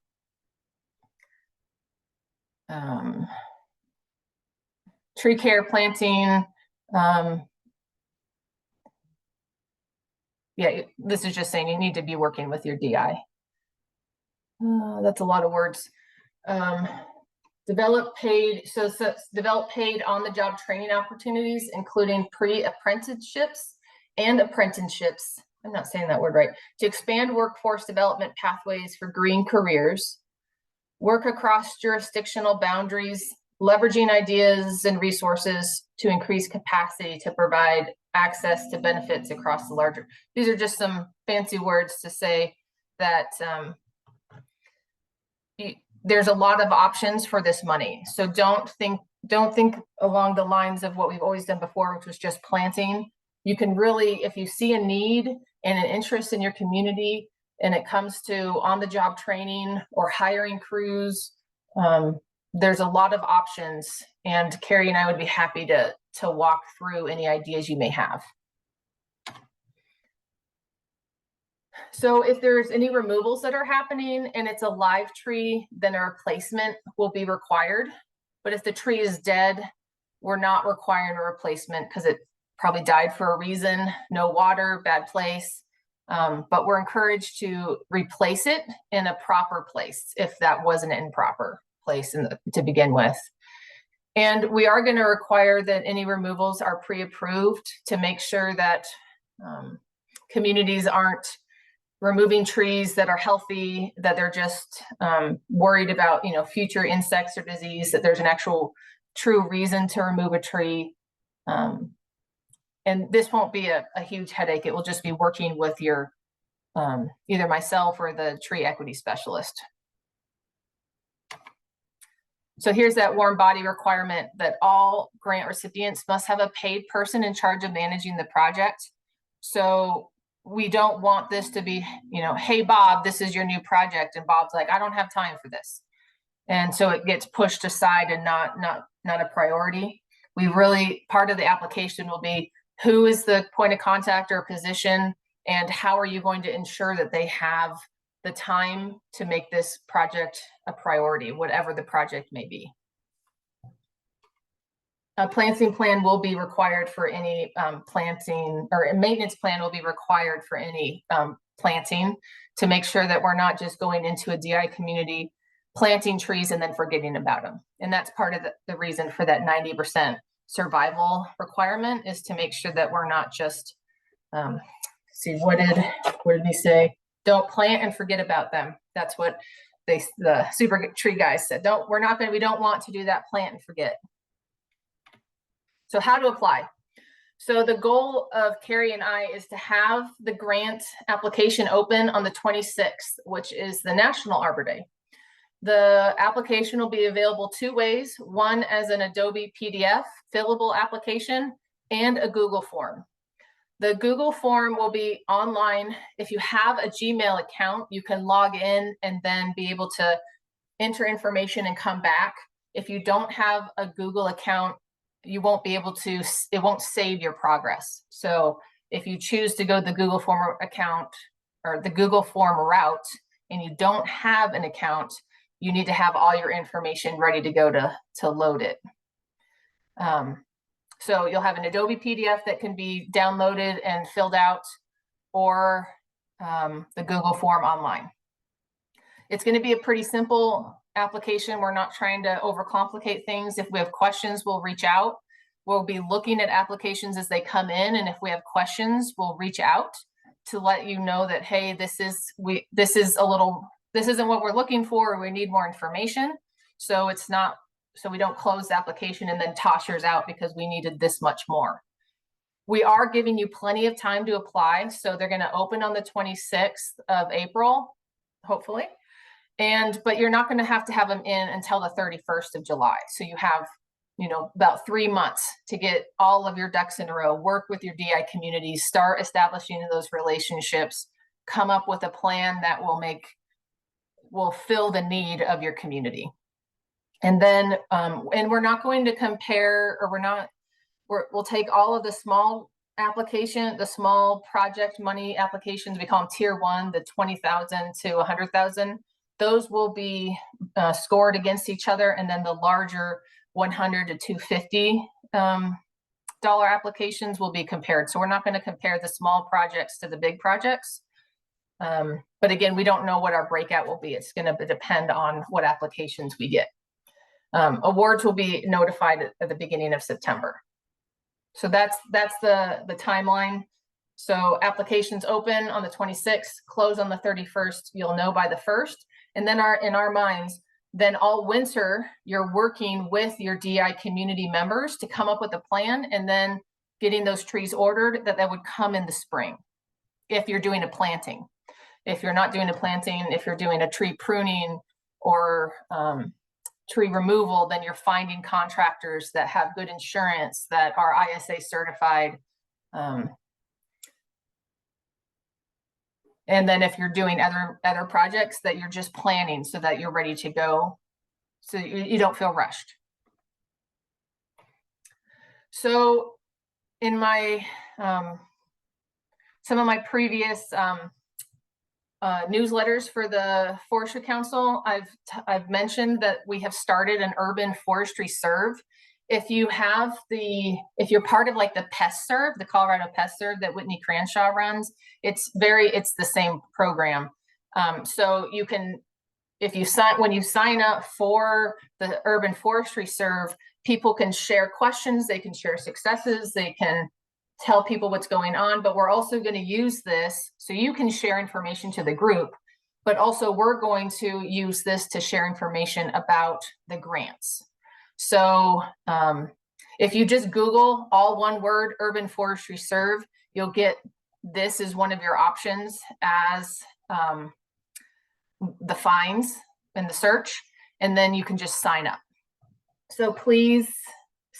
Tree care planting. Yeah, this is just saying you need to be working with your DI. That's a lot of words. Develop paid on-the-job training opportunities, including pre-apprenticeships and apprenticeships. I'm not saying that word right. To expand workforce development pathways for green careers, work across jurisdictional boundaries, leveraging ideas and resources to increase capacity to provide access to benefits across the larger. These are just some fancy words to say that there's a lot of options for this money. So don't think along the lines of what we've always done before, which was just planting. You can really, if you see a need and an interest in your community, and it comes to on-the-job training or hiring crews, there's a lot of options, and Carrie and I would be happy to walk through any ideas you may have. So if there's any removals that are happening and it's a live tree, then a replacement will be required. But if the tree is dead, we're not requiring a replacement because it probably died for a reason, no water, bad place. But we're encouraged to replace it in a proper place if that wasn't an improper place to begin with. And we are going to require that any removals are pre-approved to make sure that communities aren't removing trees that are healthy, that they're just worried about, future insects or disease, that there's an actual true reason to remove a tree. And this won't be a huge headache. It will just be working with your, either myself or the tree equity specialist. So here's that warm body requirement that all grant recipients must have a paid person in charge of managing the project. So we don't want this to be, hey, Bob, this is your new project. And Bob's like, I don't have time for this. And so it gets pushed aside and not a priority. We really, part of the application will be who is the point of contact or position, and how are you going to ensure that they have the time to make this project a priority, whatever the project may be. A planting plan will be required for any planting, or a maintenance plan will be required for any planting, to make sure that we're not just going into a DI community, planting trees and then forgetting about them. And that's part of the reason for that 90% survival requirement, is to make sure that we're not just, see, what did we say? Don't plant and forget about them. That's what the super tree guys said. We don't want to do that, plant and forget. So how to apply. So the goal of Carrie and I is to have the grant application open on the 26th, which is the National Arbor Day. The application will be available 2 ways, one as an Adobe PDF fillable application and a Google form. The Google form will be online. If you have a Gmail account, you can log in and then be able to enter information and come back. If you don't have a Google account, you won't be able to, it won't save your progress. So if you choose to go the Google form account or the Google form route and you don't have an account, you need to have all your information ready to go to load it. So you'll have an Adobe PDF that can be downloaded and filled out, or the Google form online. It's going to be a pretty simple application. We're not trying to overcomplicate things. If we have questions, we'll reach out. We'll be looking at applications as they come in, and if we have questions, we'll reach out to let you know that, hey, this isn't what we're looking for, or we need more information. So we don't close the application and then toss yours out because we needed this much more. We are giving you plenty of time to apply. So they're going to open on the 26th of April, hopefully. But you're not going to have them in until the 31st of July. So you have, about 3 months to get all of your ducks in a row, work with your DI communities, start establishing those relationships, come up with a plan that will fill the need of your community. And then, and we're not going to compare, or we'll take all of the small the small project money applications, we call them tier 1, the 20,000 to 100,000. Those will be scored against each other, and then the larger 100 to 250 dollar applications will be compared. So we're not going to compare the small projects to the big projects. But again, we don't know what our breakout will be. It's going to depend on what applications we get. Awards will be notified at the beginning of September. So that's the timeline. So applications open on the 26th, close on the 31st. You'll know by the 1st. And then in our minds, then all winter, you're working with your DI community members to come up with a plan, and then getting those trees ordered that would come in the spring if you're doing a planting. If you're not doing a planting, if you're doing a tree pruning or tree removal, then you're finding contractors that have good insurance, that are ISA certified. And then if you're doing other projects, that you're just planning so that you're ready to go, so you don't feel rushed. So in my some of my previous newsletters for the Forestry Council, I've mentioned that we have started an urban forestry serve. If you're part of like the Pest Serve, the Colorado Pest Serve that Whitney Cranshaw runs, it's the same program. So you can, when you sign up for the urban forestry serve, people can share questions, they can share successes, they can tell people what's going on. But we're also going to use this so you can share information to the group, but also we're going to use this to share information about the grants. So if you just Google all one word urban forestry serve, you'll get this as one of your options as the finds in the search, and then you can just sign up. So please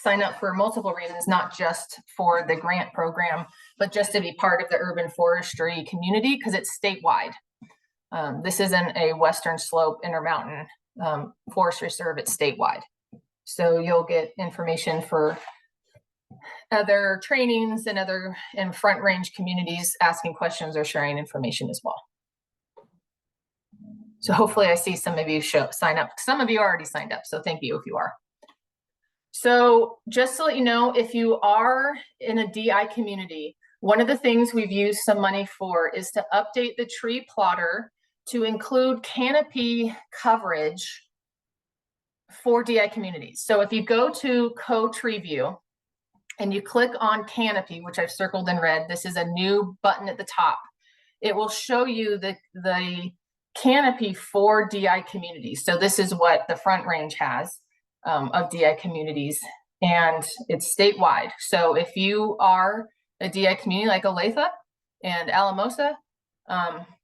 sign up for multiple reasons, not just for the grant program, but just to be part of the urban forestry community because it's statewide. This isn't a Western Slope Intermountain forestry serve, it's statewide. So you'll get information for other trainings and other and front range communities asking questions or sharing information as well. So hopefully I see some of you sign up. Some of you already signed up, so thank you if you are. So just to let you know, if you are in a DI community, one of the things we've used some money for is to update the tree plotter to include canopy coverage for DI communities. So if you go to Co-Tree View and you click on canopy, which I've circled in red, this is a new button at the top. It will show you the canopy for DI communities. So this is what the Front Range has of DI communities, and it's statewide. So if you are a DI community like Olathe and Alamosa,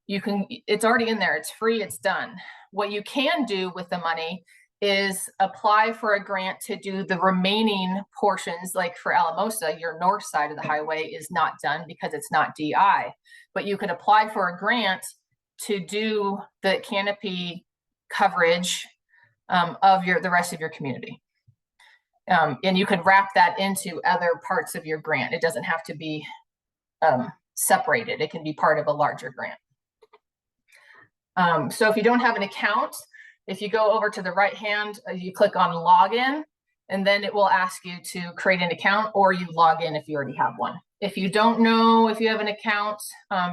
you can, it's already in there, it's free, it's done. What you can do with the money is apply for a grant to do the remaining portions. Like for Alamosa, your north side of the highway is not done because it's not DI, but you could apply for a grant to do the canopy coverage of the rest of your community. And you could wrap that into other parts of your grant. It doesn't have to be separated. It can be part of a larger grant. So if you don't have an account, if you go over to the right hand, you click on login, and then it will ask you to create an account, or you log in if you already have one. If you don't know if you have an account,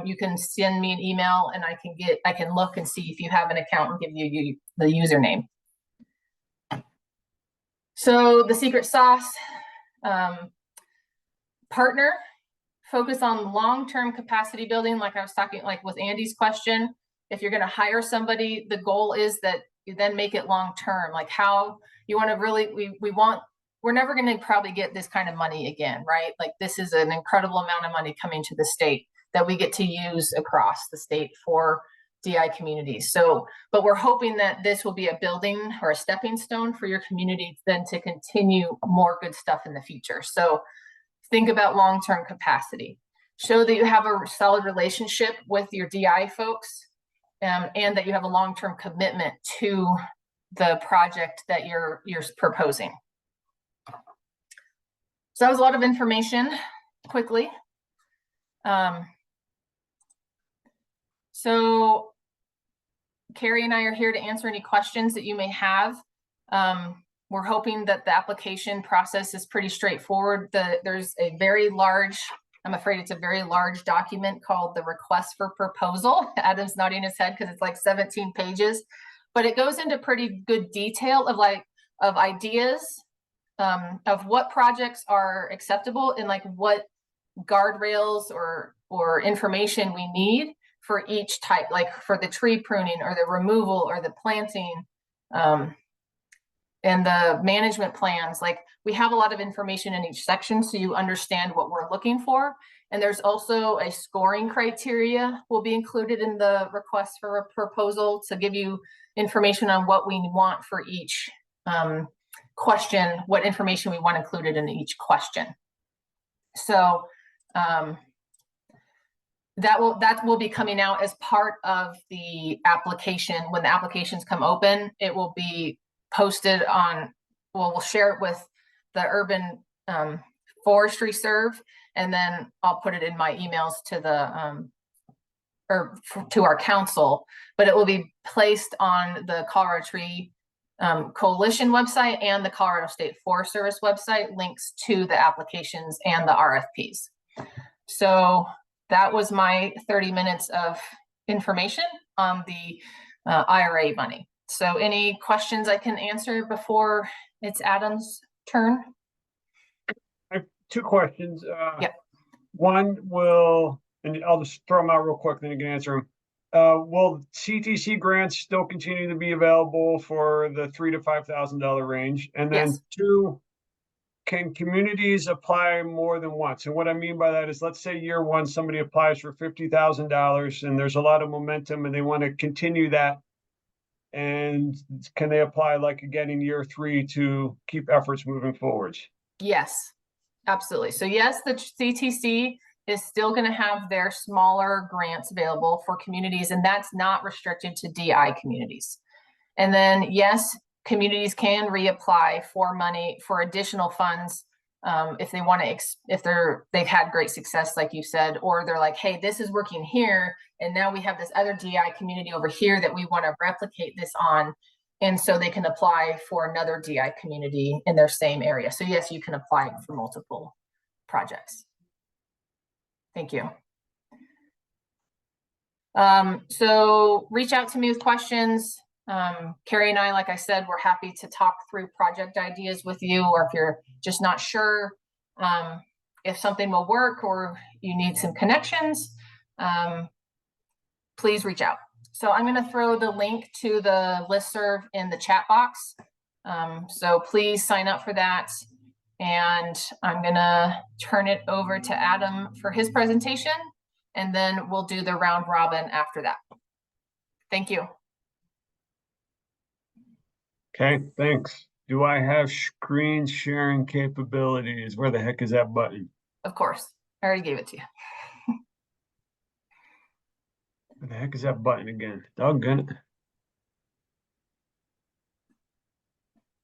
you can send me an email and I can look and see if you have an account and give you the username. So the secret sauce, partner, focus on long-term capacity building. Like I was talking, like with Andy's question, if you're going to hire somebody, the goal is that you then make it long-term. Like how you want to really, we're never going to probably get this kind of money again, right? Like this is an incredible amount of money coming to the state that we get to use across the state for DI communities. So, but we're hoping that this will be a building or a stepping stone for your community then to continue more good stuff in the future. So think about long-term capacity. Show that you have a solid relationship with your DI folks and that you have a long-term commitment to the project that you're proposing. So that was a lot of information quickly. So Carrie and I are here to answer any questions that you may have. We're hoping that the application process is pretty straightforward. There's a very large, I'm afraid it's a very large document called the request for proposal. Adam's nodding his head because it's like 17 pages, but it goes into pretty good detail of ideas, of what projects are acceptable and like what guardrails or information we need for each type, like for the tree pruning or the removal or the planting, and the management plans. Like we have a lot of information in each section so you understand what we're looking for. And there's also a scoring criteria will be included in the request for a proposal to give you information on what we want for each question, what information we want included in each question. So that will be coming out as part of the application. When the applications come open, it will be posted on, well, we'll share it with the urban forestry serve, and then I'll put it in my emails to the to our council, but it will be placed on the Colorado Tree Coalition website and the Colorado State Forest Service website, links to the applications and the RFPs. So that was my 30 minutes of information on the IRA money. So any questions I can answer before it's Adam's turn? I have two questions. Yep. One and I'll just throw them out real quick, then you can answer them. Will CTC grants still continue to be available for the $3,000 to $5,000 range? And then Yes. two, can communities apply more than once? And what I mean by that is, let's say year one, somebody applies for $50,000 and there's a lot of momentum and they want to continue that. And can they apply like again in year three to keep efforts moving forwards? Yes, absolutely. So yes, the CTC is still going to have their smaller grants available for communities, and that's not restricted to DI communities. And then yes, communities can reapply for money for additional funds if they want to, if they've had great success, like you said, or they're like, hey, this is working here, and now we have this other DI community over here that we want to replicate this on. And so they can apply for another DI community in their same area. So yes, you can apply for multiple projects. Thank you. So reach out to me with questions. Carrie and I, like I said, we're happy to talk through project ideas with you, or if you're just not sure if something will work or you need some connections, please reach out. So I'm going to throw the link to the listserv in the chat box. So please sign up for that. And I'm going to turn it over to Adam for his presentation, and then we'll do the round robin after that. Thank you. Okay, thanks. Do I have screen sharing capabilities? Where the heck is that button? Of course, I already gave it to you. Where the heck is that button again? Doggone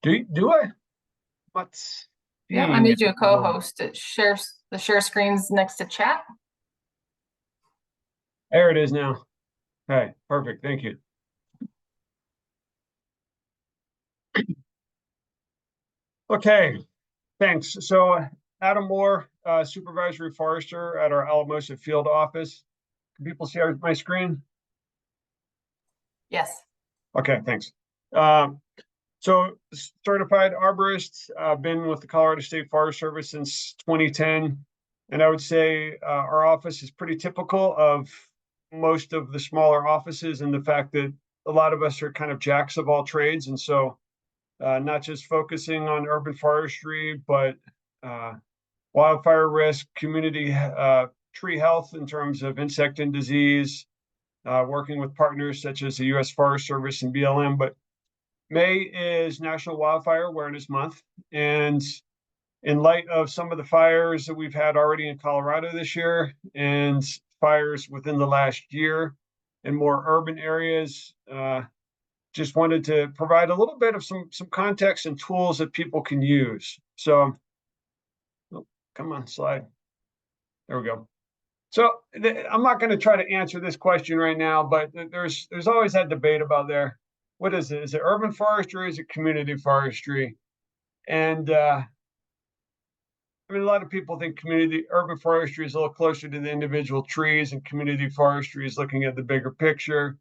it. Do I? What's Yeah, I made you a co-host. It shares the share screens next to chat. There it is now. Okay, perfect. Thank you. Okay, thanks. So Adam Moore, supervisory forester at our Alamosa field office. Can people see my screen? Yes. Okay, thanks. So certified arborist, been with the Colorado State Forest Service since 2010. And I would say our office is pretty typical of most of the smaller offices, in the fact that a lot of us are kind of jacks of all trades. And so not just focusing on urban forestry, but wildfire risk, community tree health in terms of insect and disease, working with partners such as the U.S. Forest Service and BLM. But May is National Wildfire Awareness Month. And in light of some of the fires that we've had already in Colorado this year, and fires within the last year in more urban areas, just wanted to provide a little bit of some context and tools that people can use. So, oh, come on, slide. There we go. So I'm not going to try to answer this question right now, but there's always that debate about what is it? Is it urban forestry? Is it community forestry? And I mean, a lot of people think urban forestry is a little closer to the individual trees, and community forestry is looking at the bigger picture.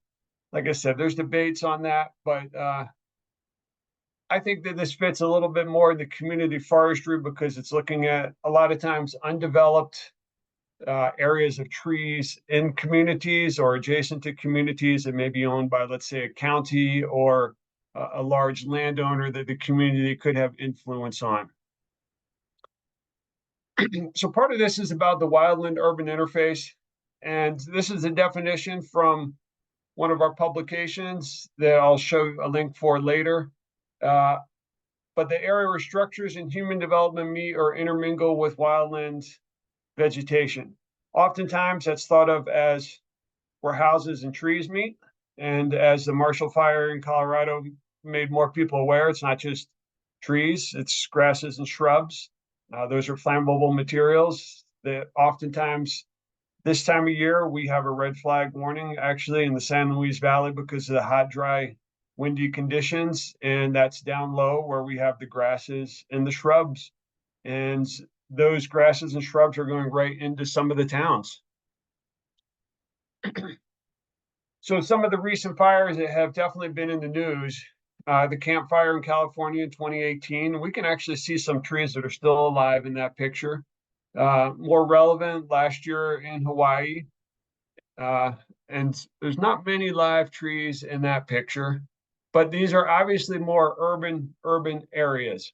Like I said, there's debates on that, but I think that this fits a little bit more in the community forestry, because it's looking at a lot of times undeveloped areas of trees in communities or adjacent to communities that may be owned by, let's say, a county or a large landowner that the community could have influence on. So part of this is about the wildland urban interface. And this is a definition from one of our publications that I'll show a link for later. But the area where structures and human development meet or intermingle with wildland vegetation. Oftentimes that's thought of as where houses and trees meet. And as the Marshall Fire in Colorado made more people aware, it's not just trees, it's grasses and shrubs. Those are flammable materials that oftentimes this time of year, we have a red flag warning actually in the San Luis Valley because of the hot, dry, windy conditions. And that's down low where we have the grasses and the shrubs. And those grasses and shrubs are going right into some of the towns. So some of the recent fires that have definitely been in the news, the Camp Fire in California in 2018, we can actually see some trees that are still alive in that picture. More relevant last year in Hawaii. And there's not many live trees in that picture, but these are obviously more urban areas.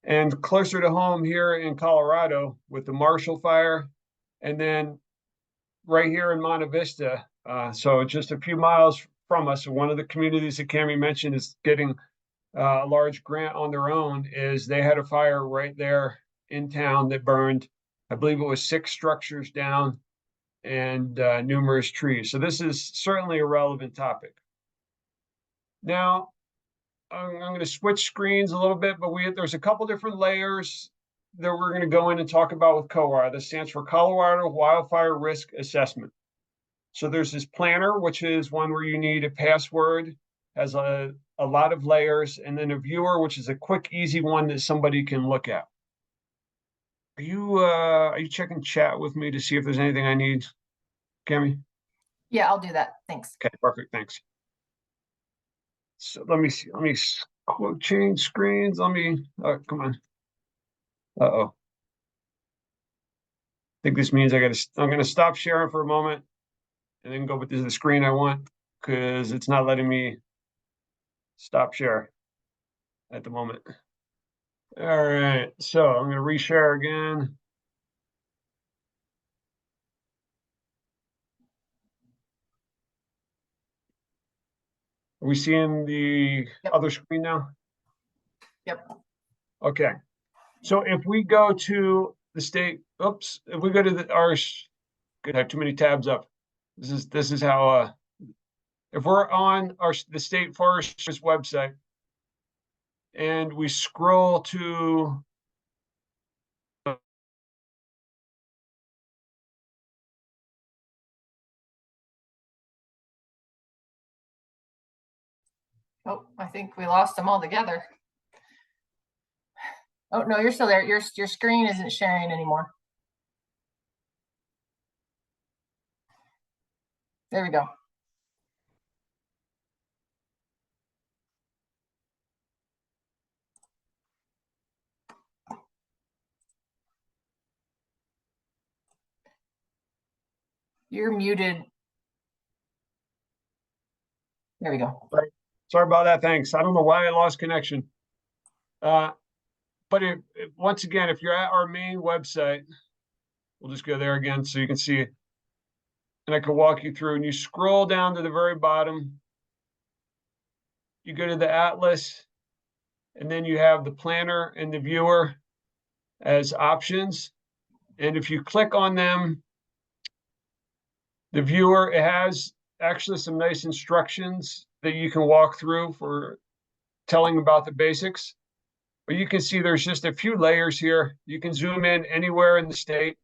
And closer to home here in Colorado with the Marshall Fire, and then right here in Monte Vista, so just a few miles from us, one of the communities that Kamie mentioned is getting a large grant on their own, is they had a fire right there in town that burned, I believe it was 6 structures down and numerous trees. So this is certainly a relevant topic. Now, I'm going to switch screens a little bit, but there's a couple different layers that we're going to go in and talk about with COWAR. This stands for Colorado Wildfire Risk Assessment. So there's this planner, which is one where you need a password, has a lot of layers, and then a viewer, which is a quick, easy one that somebody can look at. Are you checking chat with me to see if there's anything I need, Kamie? Yeah, I'll do that. Thanks. Okay, perfect, thanks. So let me see. Let me change screens. Come on. Uh-oh. I think this means I'm gonna stop sharing for a moment and then go to the screen I want, because it's not letting me stop share at the moment. All right, so I'm gonna reshare again. Are we seeing the Yep. other screen now? Yep. Okay. So if we go to the state, if we go to could have too many tabs up. This is how if we're on the state forestry's website and we scroll to Oh, I think we lost them all together. Oh, no, you're still there. Your screen isn't sharing anymore. There we go. You're muted. There we go. sorry about that, thanks. I don't know why I lost connection. But once again, if you're at our main website, we'll just go there again so you can see it. And I can walk you through, and you scroll down to the very bottom. You go to the atlas, and then you have the planner and the viewer as options. And if you click on them, the viewer, it has actually some nice instructions that you can walk through for telling about the basics. But you can see there's just a few layers here. You can zoom in anywhere in the state.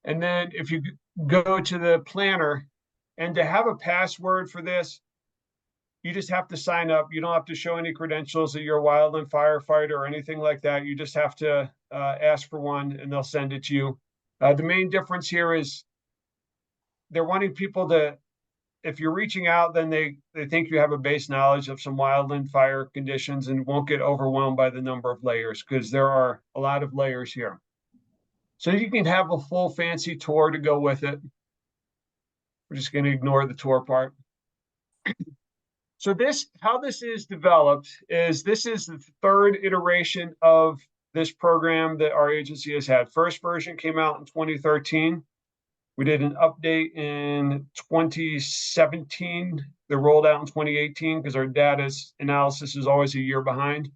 And then if you go to the planner, and to have a password for this, you just have to sign up. You don't have to show any credentials that you're a wildland firefighter or anything like that. You just have to ask for one, and they'll send it to you. The main difference here is they're wanting people to, if you're reaching out, then they think you have a base knowledge of some wildland fire conditions and won't get overwhelmed by the number of layers, because there are a lot of layers here. So you can have a full fancy tour to go with it. We're just going to ignore the tour part. So how this is developed is this is the 3rd iteration of this program that our agency has had. First version came out in 2013. We did an update in 2017. They rolled out in 2018 because our data analysis is always a year behind.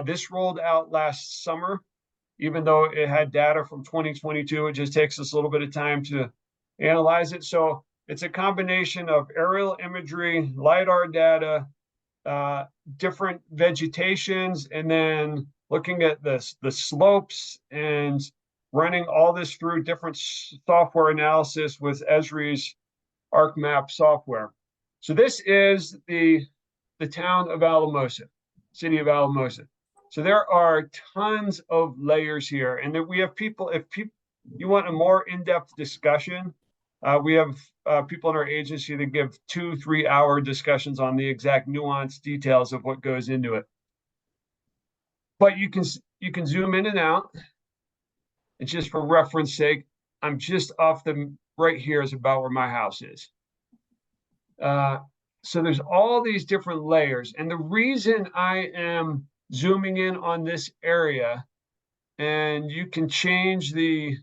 This rolled out last summer. Even though it had data from 2022, it just takes us a little bit of time to analyze it. So it's a combination of aerial imagery, LiDAR data, different vegetations, and then looking at the slopes and running all this through different software analysis with Esri's ArcMap software. So this is the town of Alamosa, city of Alamosa. So there are tons of layers here, and that we have people, if you want a more in-depth discussion, we have people in our agency that give 2-3 hour discussions on the exact nuanced details of what goes into it. But you can zoom in and out. And just for reference sake, I'm just off right here is about where my house is. So there's all these different layers, and the reason I am zooming in on this area, and you can change the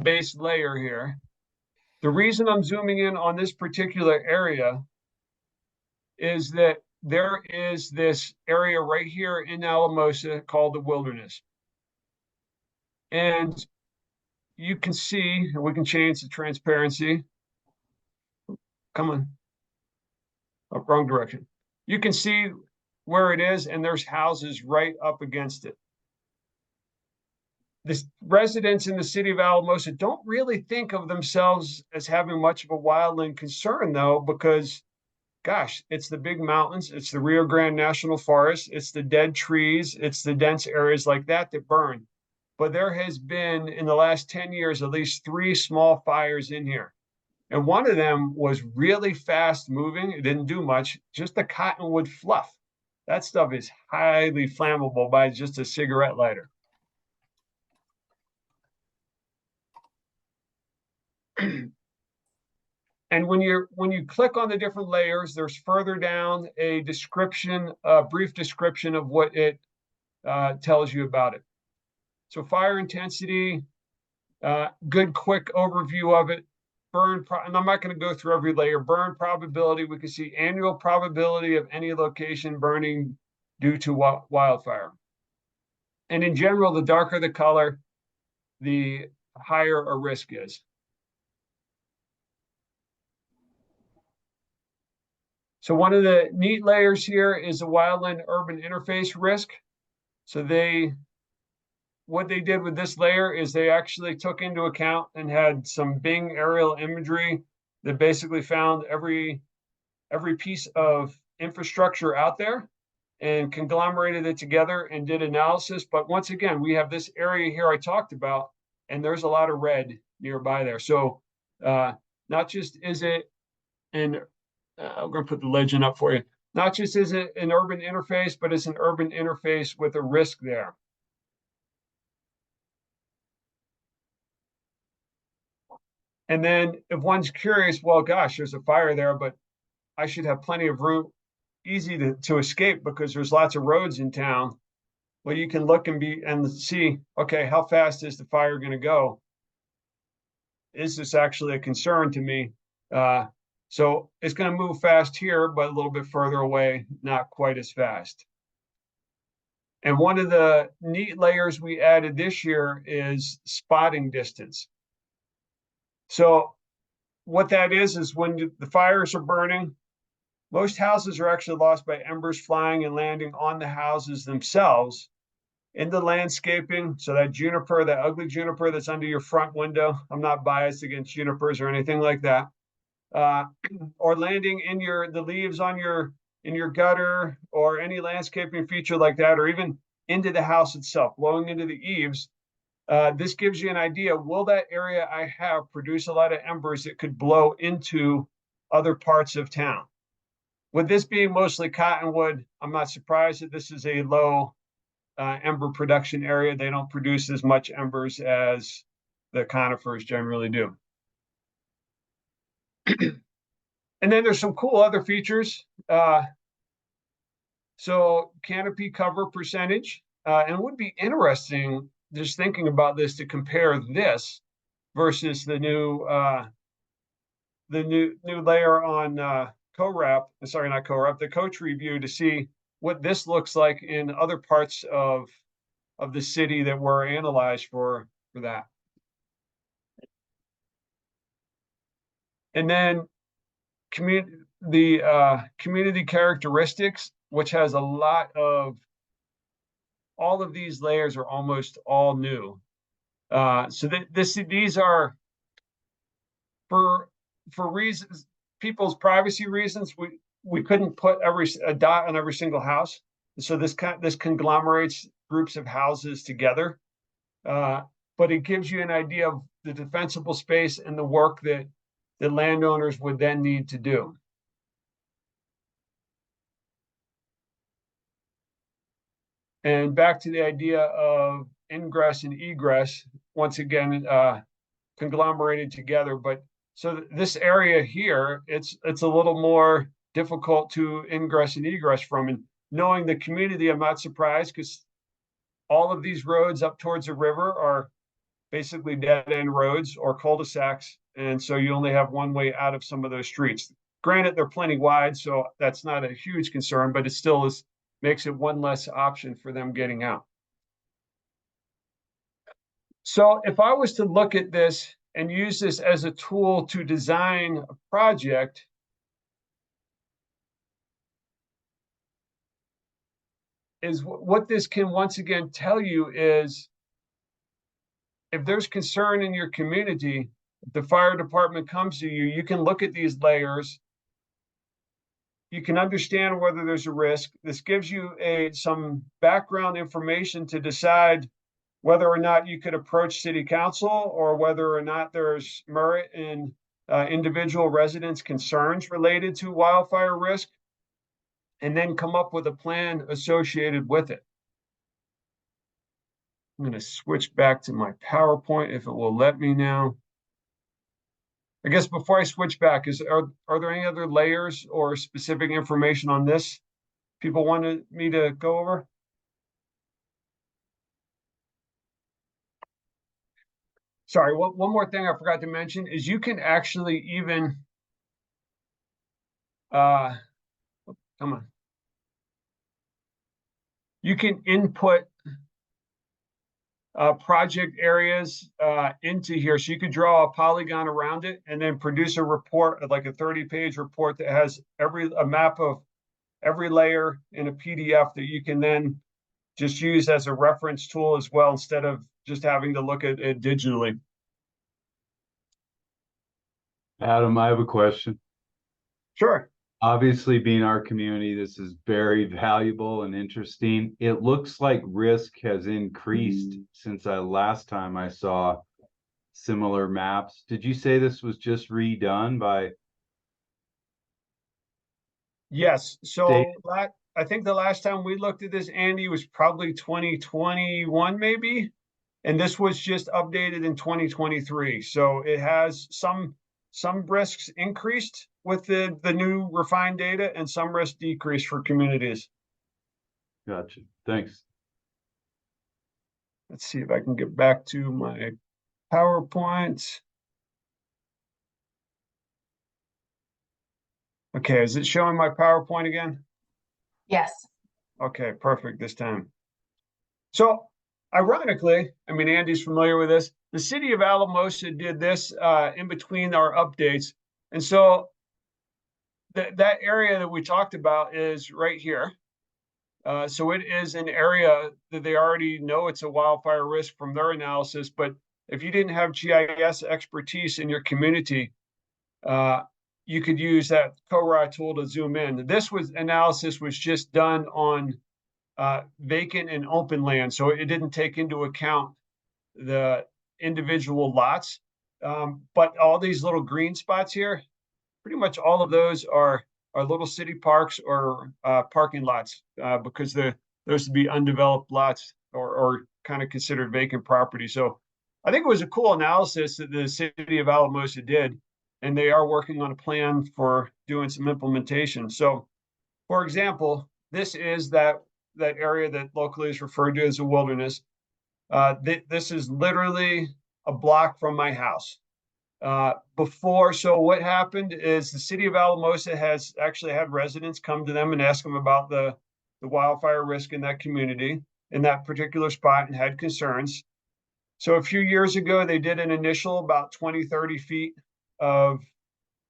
base layer here. The reason I'm zooming in on this particular area is that there is this area right here in Alamosa called the wilderness. And you can see, and we can change the transparency. Come on. Oh, wrong direction. You can see where it is, and there's houses right up against it. The residents in the city of Alamosa don't really think of themselves as having much of a wildland concern, though, because gosh, it's the big mountains, it's the Rio Grande National Forest, it's the dead trees, it's the dense areas like that that burn. But there has been, in the last 10 years, at least 3 small fires in here. And one of them was really fast moving. It didn't do much, just the cottonwood fluff. That stuff is highly flammable by just a cigarette lighter. And when you click on the different layers, there's further down a description, a brief description of what it tells you about it. So fire intensity, good quick overview of it. Burn, and I'm not going to go through every layer. Burn probability, we can see annual probability of any location burning due to wildfire. And in general, the darker the color, the higher a risk is. So one of the neat layers here is the wildland urban interface risk. So what they did with this layer is they actually took into account and had some Bing aerial imagery that basically found every piece of infrastructure out there and conglomerated it together and did analysis. But once again, we have this area here I talked about, and there's a lot of red nearby there. So not just is it an I'm going to put the legend up for you. Not just is it an urban interface, but it's an urban interface with a risk there. And then if one's curious, well, gosh, there's a fire there, but I should have plenty of room, easy to escape because there's lots of roads in town. Well, you can look and see, okay, how fast is the fire going to go? Is this actually a concern to me? So it's going to move fast here, but a little bit further away, not quite as fast. And one of the neat layers we added this year is spotting distance. So what that is when the fires are burning, most houses are actually lost by embers flying and landing on the houses themselves. In the landscaping, so that juniper, that ugly juniper that's under your front window, I'm not biased against junipers or anything like that. Or landing in the leaves on in your gutter or any landscaping feature like that, or even into the house itself, blowing into the eaves. This gives you an idea, will that area I have produce a lot of embers that could blow into other parts of town? With this being mostly cottonwood, I'm not surprised that this is a low ember production area. They don't produce as much embers as the conifers generally do. And then there's some cool other features. So canopy cover percentage, and it would be interesting just thinking about this to compare this versus the new layer on co-wrap, sorry, not co-wrap, the co-tree view to see what this looks like in other parts of the city that were analyzed for that. And then community characteristics, which has a lot of, all of these layers are almost all new. So these are for reasons, people's privacy reasons, we couldn't put a dot on every single house. So this conglomerates groups of houses together. But it gives you an idea of the defensible space and the work that the landowners would then need to do. And back to the idea of ingress and egress, once again, conglomerated together. But so this area here, it's a little more difficult to ingress and egress from. And knowing the community, I'm not surprised because all of these roads up towards the river are basically dead end roads or cul-de-sacs. And so you only have one way out of some of those streets. Granted, they're plenty wide, so that's not a huge concern, but it still makes it one less option for them getting out. So if I was to look at this and use this as a tool to design a project, is what this can once again tell you is if there's concern in your community, if the fire department comes to you, you can look at these layers. You can understand whether there's a risk. This gives you some background information to decide whether or not you could approach city council or whether or not there's merit in individual residents' concerns related to wildfire risk, and then come up with a plan associated with it. I'm going to switch back to my PowerPoint if it will let me now. I guess before I switch back, are there any other layers or specific information on this people wanted me to go over? Sorry, one more thing I forgot to mention is you can actually even, come on. You can input project areas into here. So you could draw a polygon around it and then produce a report, like a 30-page report that has a map of every layer in a PDF that you can then just use as a reference tool as well, instead of just having to look at it digitally. Adam, I have a question. Sure. Obviously, being our community, this is very valuable and interesting. It looks like risk has increased since last time I saw similar maps. Did you say this was just redone by? Yes. So I think the last time we looked at this, Andy, was probably 2021, maybe. And this was just updated in 2023. So it has some risks increased with the new refined data and some risks decreased for communities. Gotcha. Thanks. Let's see if I can get back to my PowerPoint. Okay, is it showing my PowerPoint again? Yes. Okay, perfect this time. So ironically, I mean, Andy's familiar with this. The city of Alamosa did this in between our updates. And so that area that we talked about is right here. So it is an area that they already know it's a wildfire risk from their analysis. But if you didn't have GIS expertise in your community, you could use that CORA tool to zoom in. This analysis was just done on vacant and open land, so it didn't take into account the individual lots. But all these little green spots here, pretty much all of those are little city parks or parking lots, because those would be undeveloped lots or kind of considered vacant property. So I think it was a cool analysis that the city of Alamosa did, and they are working on a plan for doing some implementation. So, for example, this is that area that locally is referred to as a wilderness. This is literally a block from my house. So what happened is the city of Alamosa has actually had residents come to them and ask them about the wildfire risk in that community, in that particular spot, and had concerns. So a few years ago, they did an initial about 20, 30 feet of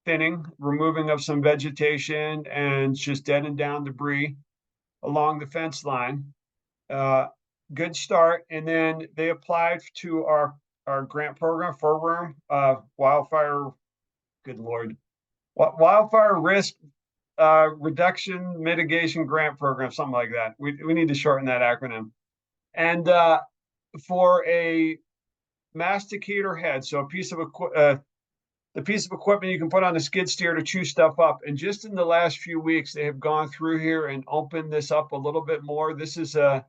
thinning, removing of some vegetation and just deadening down debris along the fence line. Good start. And then they applied to our grant program for wildfire, good Lord, wildfire risk reduction mitigation grant program, something like that. We need to shorten that acronym. And for a masticator head, so the piece of equipment you can put on a skid steer to chew stuff up. And just in the last few weeks, they have gone through here and opened this up a little bit more. This is a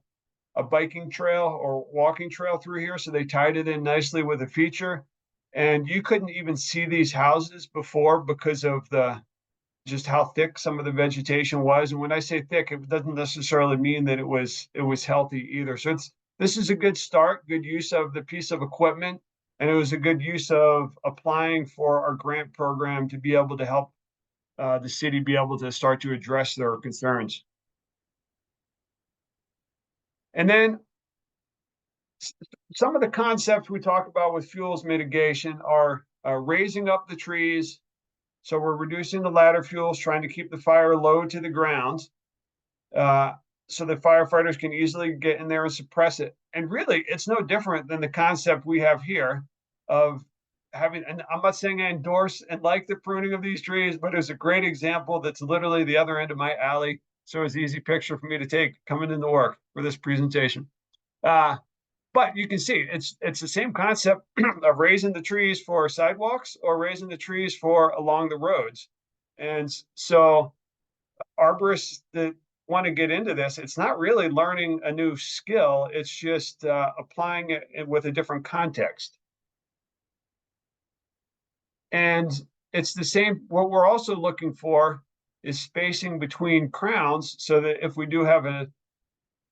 biking trail or walking trail through here. So they tied it in nicely with a feature. And you couldn't even see these houses before because of just how thick some of the vegetation was. And when I say thick, it doesn't necessarily mean that it was healthy either. So this is a good start, good use of the piece of equipment. And it was a good use of applying for our grant program to be able to help the city be able to start to address their concerns. And then some of the concepts we talk about with fuels mitigation are raising up the trees. So we're reducing the ladder fuels, trying to keep the fire low to the ground, so that firefighters can easily get in there and suppress it. And really, it's no different than the concept we have here of having, and I'm not saying I endorse and like the pruning of these trees, but it's a great example that's literally the other end of my alley. So it's an easy picture for me to take coming into work for this presentation. But you can see it's the same concept of raising the trees for sidewalks or raising the trees for along the roads. And so arborists that want to get into this, it's not really learning a new skill. It's just applying it with a different context. And it's the same. What we're also looking for is spacing between crowns so that if we do have a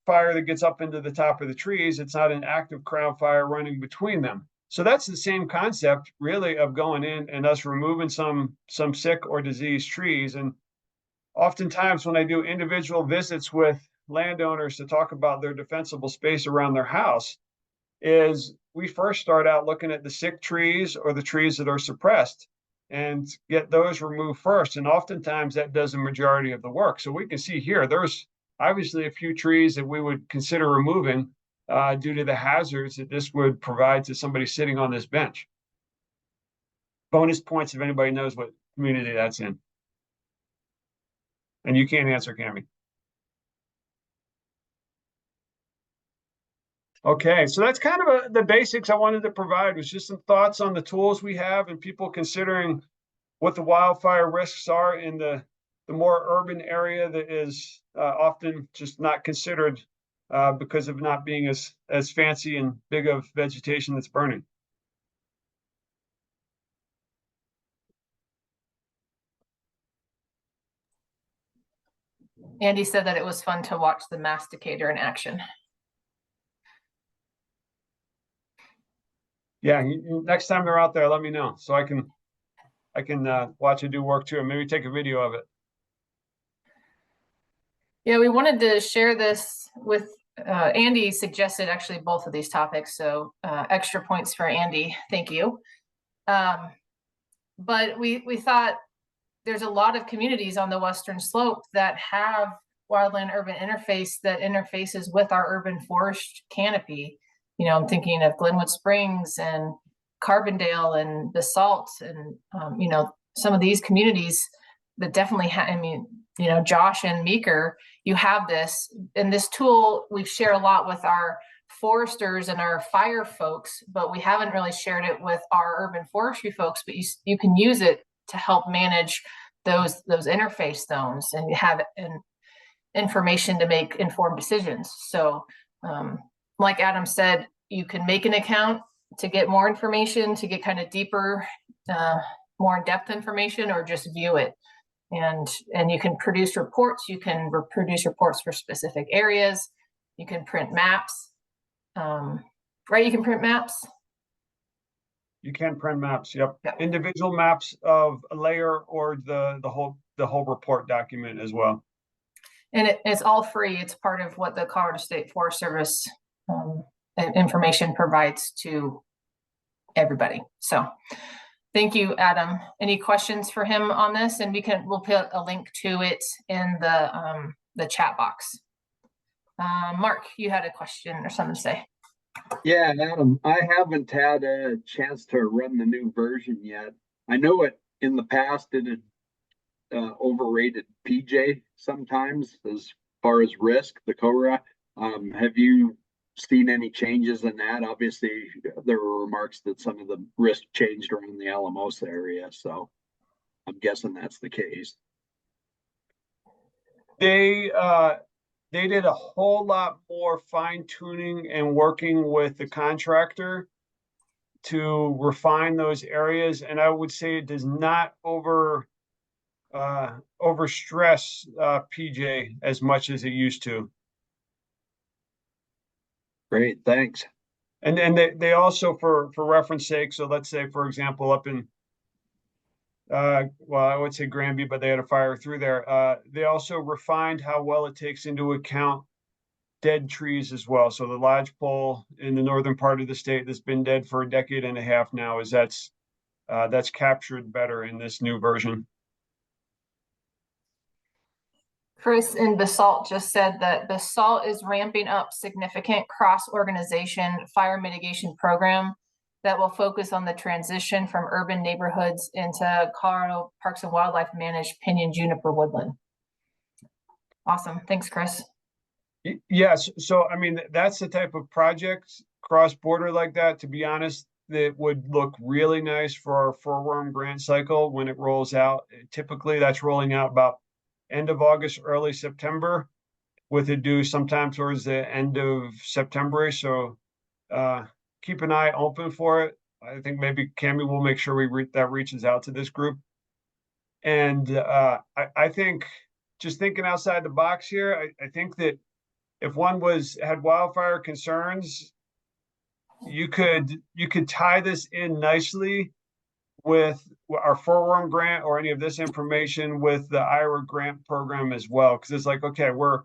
fire that gets up into the top of the trees, it's not an active crown fire running between them. So that's the same concept really of going in and us removing some sick or diseased trees. And oftentimes when I do individual visits with landowners to talk about their defensible space around their house, is we first start out looking at the sick trees or the trees that are suppressed and get those removed first. And oftentimes that does the majority of the work. So we can see here, there's obviously a few trees that we would consider removing due to the hazards that this would provide to somebody sitting on this bench. Bonus points if anybody knows what community that's in. And you can't answer, Kamie. Okay, so that's kind of the basics I wanted to provide, was just some thoughts on the tools we have and people considering what the wildfire risks are in the more urban area that is often just not considered because of not being as fancy and big of vegetation that's burning. Andy said that it was fun to watch the masticator in action. Yeah, next time they're out there, let me know so I can watch it do work too, and maybe take a video of it. Yeah, we wanted to share this with Andy suggested actually both of these topics, so extra points for Andy. Thank you. But we thought there's a lot of communities on the Western Slope that have wildland urban interface that interfaces with our urban forest canopy. You know, I'm thinking of Glenwood Springs and Carbondale and Basalt and, you know, some of these communities that definitely have, I mean, you know, Josh and Meeker, you have this, and this tool we share a lot with our foresters and our fire folks, but we haven't really shared it with our urban forestry folks, but you can use it to help manage those interface zones and have information to make informed decisions. So like Adam said, you can make an account to get more information, to get kind of deeper, more in-depth information, or just view it. And you can produce reports. You can produce reports for specific areas. You can print maps, right? You can print maps. You can print maps. Yep. Individual maps of a layer or the whole report document as well. And it's all free. It's part of what the Colorado State Forest Service information provides to everybody. So thank you, Adam. Any questions for him on this? And we'll put a link to it in the chat box. Mark, you had a question or something to say. Yeah, Adam, I haven't had a chance to run the new version yet. I know it in the past it had overrated PJ sometimes as far as risk, the Cobra. Have you seen any changes in that? Obviously, there were remarks that some of the risk changed around the Alamosa area, so I'm guessing that's the case. They did a whole lot more fine tuning and working with the contractor to refine those areas. And I would say it does not overstress PJ as much as it used to. Great, thanks. And then they also, for reference sake, so let's say, for example, up in, well, I would say Granby, but they had a fire through there. They also refined how well it takes into account dead trees as well. So the lodgepole in the northern part of the state that's been dead for a decade and a half now that's captured better in this new version. Chris in Basalt just said that Basalt is ramping up significant cross-organization fire mitigation program that will focus on the transition from urban neighborhoods into Colorado Parks and Wildlife managed pinyon juniper woodland. Awesome. Thanks, Chris. Yes. So, I mean, that's the type of project cross-border like that, to be honest, that would look really nice for our forewarm grant cycle when it rolls out. Typically, that's rolling out about end of August, early September, with it due sometime towards the end of September. So keep an eye open for it. I think maybe Kamie will make sure that reaches out to this group. And I think just thinking outside the box here, I think that if one had wildfire concerns, you could tie this in nicely with our forewarm grant or any of this information with the IRA grant program as well. Because it's like, okay, we're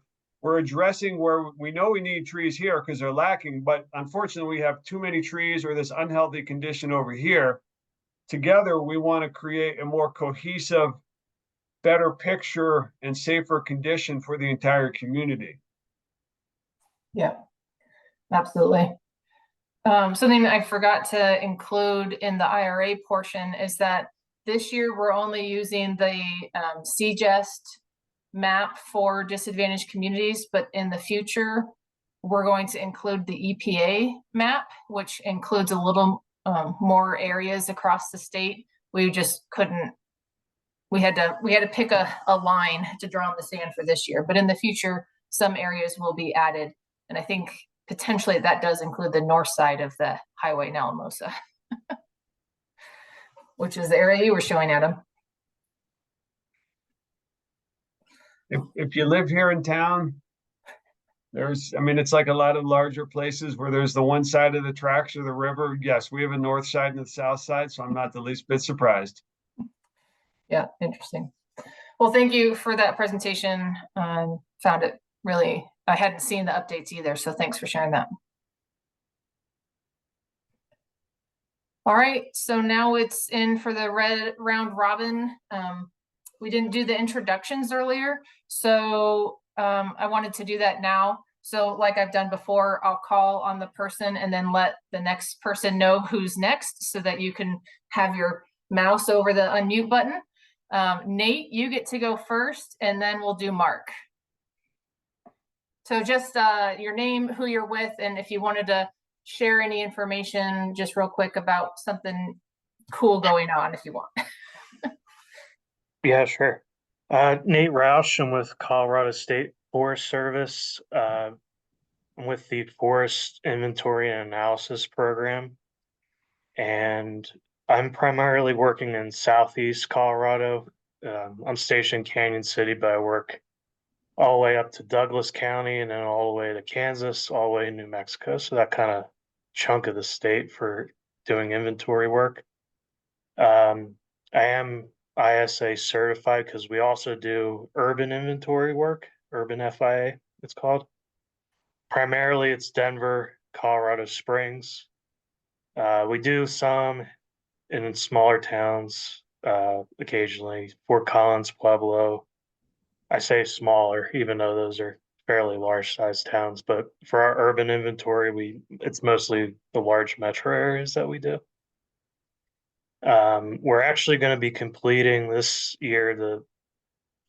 addressing where we know we need trees here because they're lacking, but unfortunately we have too many trees or this unhealthy condition over here. Together, we want to create a more cohesive, better picture and safer condition for the entire community. Yeah, absolutely. Something I forgot to include in the IRA portion is that this year we're only using the CGEST map for disadvantaged communities, but in the future, we're going to include the EPA map, which includes a little more areas across the state. We just couldn't, we had to pick a line to draw in the sand for this year, but in the future, some areas will be added. And I think potentially that does include the north side of the highway in Alamosa, which is the area you were showing, Adam. If you live here in town, I mean, it's like a lot of larger places where there's the one side of the tracks or the river. Yes, we have a north side and a south side, so I'm not the least bit surprised. Yeah, interesting. Well, thank you for that presentation. Found it really, I hadn't seen the updates either, so thanks for sharing that. All right, so now it's in for the round robin. We didn't do the introductions earlier, so I wanted to do that now. So like I've done before, I'll call on the person and then let the next person know who's next so that you can have your mouse over the unmute button. Nate, you get to go first and then we'll do Mark. So just your name, who you're with, and if you wanted to share any information just real quick about something cool going on if you want. Yeah, sure. Nate Roush, I'm with Colorado State Forest Service. I'm with the Forest Inventory and Analysis Program. And I'm primarily working in Southeast Colorado. I'm stationed in Canyon City, but I work all the way up to Douglas County and then all the way to Kansas, all the way to New Mexico. So that kind of chunk of the state for doing inventory work. I am ISA certified because we also do urban inventory work, urban FIA, it's called. Primarily it's Denver, Colorado Springs. We do some in smaller towns, occasionally, Fort Collins, Pueblo. I say smaller, even though those are fairly large sized towns, but for our urban inventory, it's mostly the large metro areas that we do. We're actually going to be completing this year the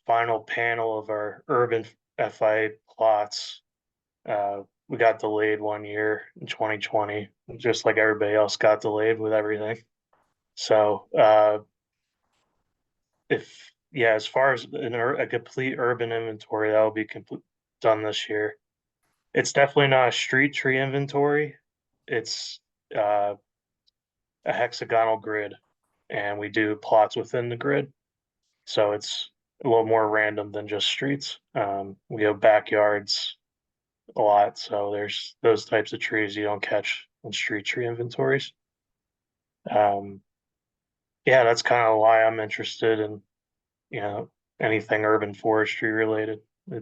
final panel of our urban FIA plots. We got delayed 1 year in 2020, just like everybody else got delayed with everything. So as far as a complete urban inventory, that will be done this year. It's definitely not a street tree inventory. It's a hexagonal grid, and we do plots within the grid. So it's a little more random than just streets. We have backyards, a lot. So there's those types of trees you don't catch in street tree inventories. Yeah, that's kind of why I'm interested in, you know, anything urban forestry related. I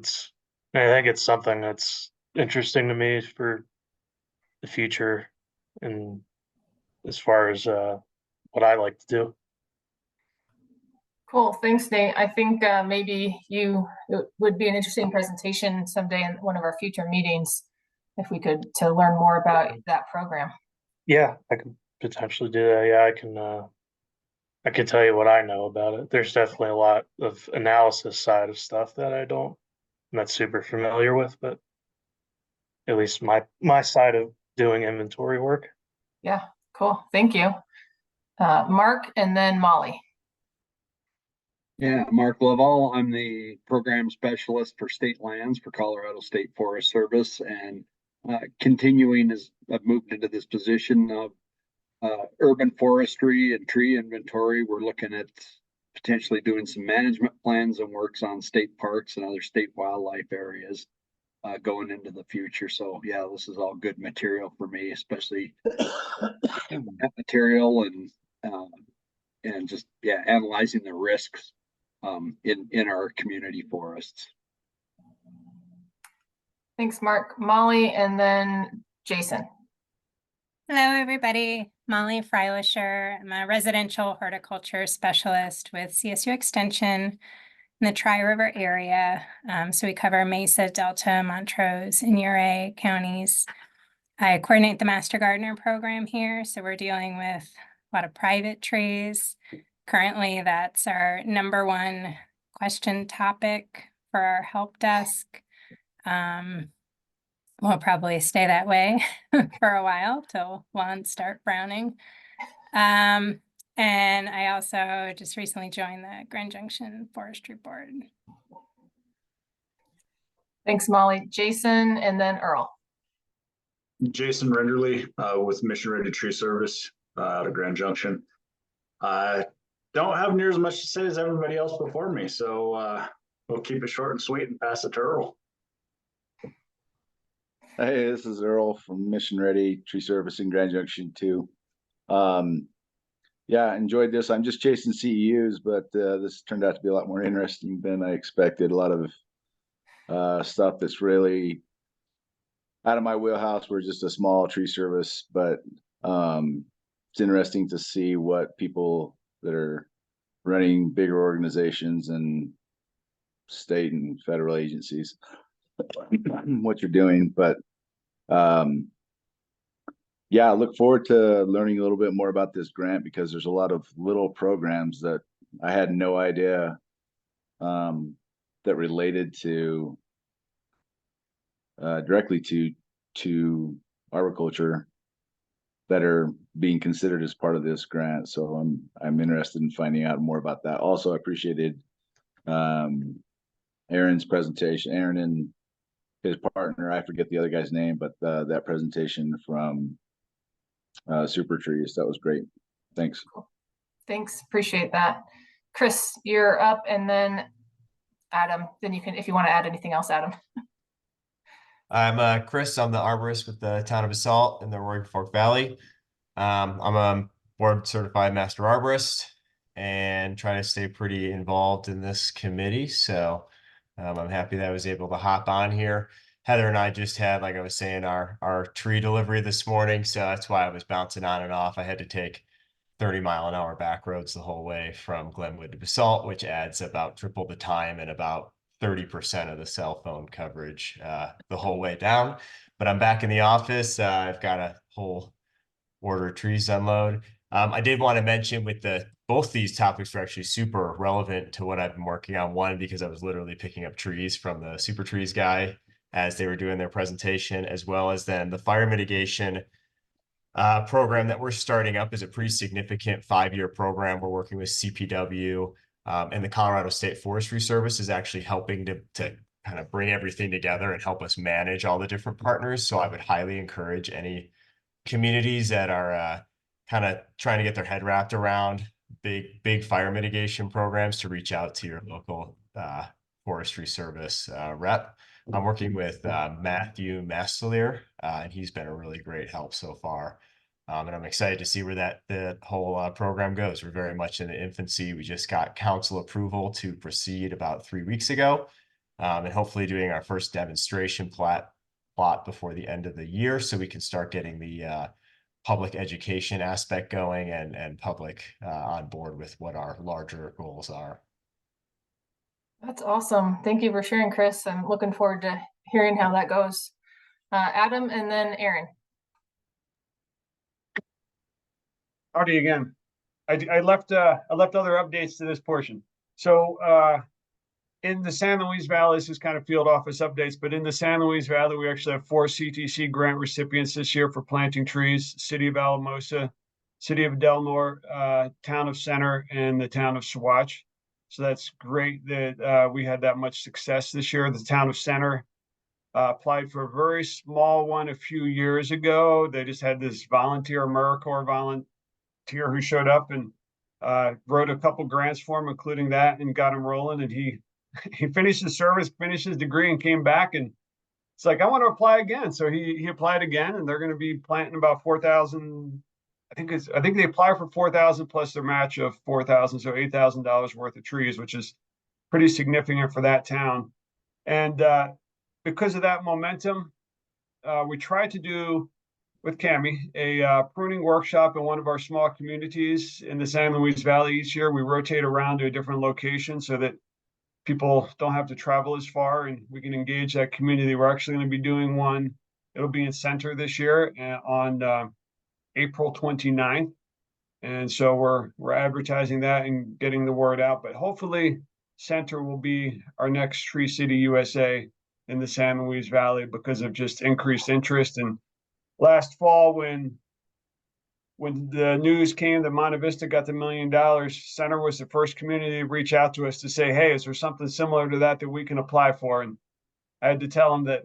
think it's something that's interesting to me for the future and as far as what I like to do. Cool, thanks, Nate. I think maybe it would be an interesting presentation someday in one of our future meetings if we could to learn more about that program. Yeah, I could potentially do that. Yeah, I can tell you what I know about it. There's definitely a lot of analysis side of stuff that I'm not super familiar with, but at least my side of doing inventory work. Yeah, cool. Thank you. Mark and then Molly. Yeah, Mark Lovell. I'm the program specialist for state lands for Colorado State Forest Service, and continuing as I've moved into this position of urban forestry and tree inventory. We're looking at potentially doing some management plans and works on state parks and other state wildlife areas going into the future. So yeah, this is all good material for me, especially that material and just analyzing the risks in our community forests. Thanks, Mark. Molly and then Jason. Hello, everybody. Molly Freilischer. I'm a residential horticulture specialist with CSU Extension in the Tri-River area. So we cover Mesa, Delta, Montrose, and Ouray counties. I coordinate the Master Gardener program here. So we're dealing with a lot of private trees. Currently, that's our #1 question topic for our help desk. We'll probably stay that way for a while till lawns start browning. And I also just recently joined the Grand Junction Forestry Board. Thanks, Molly. Jason and then Earl. Jason Renderly with Mission Ready Tree Service out of Grand Junction. I don't have near as much to say as everybody else before me, so we'll keep it short and sweet and pass it to Earl. Hey, this is Earl from Mission Ready Tree Service in Grand Junction 2. Yeah, enjoyed this. I'm just chasing CEUs, but this turned out to be a lot more interesting than I expected. A lot of stuff that's really out of my wheelhouse. We're just a small tree service, but it's interesting to see what people that are running bigger organizations and state and federal agencies what you're doing. But yeah, I look forward to learning a little bit more about this grant because there's a lot of little programs that I had no idea that related to directly to arboriculture that are being considered as part of this grant. So I'm interested in finding out more about that. Also, I appreciated Aaron's presentation. Aaron and his partner, I forget the other guy's name, but that presentation from Supertrees, that was great. Thanks. Cool. Thanks, appreciate that. Chris, you're up, and then Adam, then you can, if you want to add anything else, Adam. I'm Chris. I'm the arborist with the town of Basalt in the Roaring Fork Valley. I'm a board certified master arborist and try to stay pretty involved in this committee. So I'm happy that I was able to hop on here. Heather and I just had, like I was saying, our tree delivery this morning. So that's why I was bouncing on and off. I had to take 30-mile-an-hour back roads the whole way from Glenwood to Basalt, which adds about triple the time and about 30% of the cell phone coverage the whole way down. But I'm back in the office. I've got a whole order of trees to unload. I did want to mention with both these topics are actually super relevant to what I've been working on. One, because I was literally picking up trees from the Supertrees guy as they were doing their presentation, as well as then the fire mitigation program that we're starting up is a pretty significant 5-year program. We're working with CPW and the Colorado State Forestry Service is actually helping to kind of bring everything together and help us manage all the different partners. So I would highly encourage any communities that are kind of trying to get their head wrapped around big fire mitigation programs to reach out to your local forestry service rep. I'm working with Matthew Mastelier, and he's been a really great help so far. And I'm excited to see where the whole program goes. We're very much in the infancy. We just got council approval to proceed about 3 weeks ago, and hopefully doing our first demonstration plot before the end of the year, so we can start getting the public education aspect going and public on board with what our larger goals are. That's awesome. Thank you for sharing, Chris. I'm looking forward to hearing how that goes. Adam and then Aaron. Howdy again. I left other updates to this portion. So in the San Luis Valley, this is kind of field office updates, but in the San Luis Valley, we actually have 4 CTC grant recipients this year for planting trees: City of Alamosa, City of Del Norte, Town of Center, and the Town of Saguache. So that's great that we had that much success this year. The Town of Center applied for a very small one a few years ago. They just had this volunteer, AmeriCorps volunteer who showed up and wrote a couple grants for him, including that, and got him rolling. And he finished his service, finished his degree, and came back. And it's like, I want to apply again. So he applied again, and they're going to be planting about 4,000. I think they apply for 4,000 plus their match of 4,000, so $8,000 worth of trees, which is pretty significant for that town. And because of that momentum, we tried to do with Kamie a pruning workshop in one of our small communities in the San Luis Valley each year. We rotate around to a different location so that people don't have to travel as far, and we can engage that community. We're actually going to be doing one. It'll be in Center this year on April 29th. And so we're advertising that and getting the word out. But hopefully Center will be our next Tree City USA in the San Luis Valley because of just increased interest. And last fall, when the news came that Monte Vista got the $1 million, Center was the first community to reach out to us to say, hey, is there something similar to that we can apply for? And I had to tell them that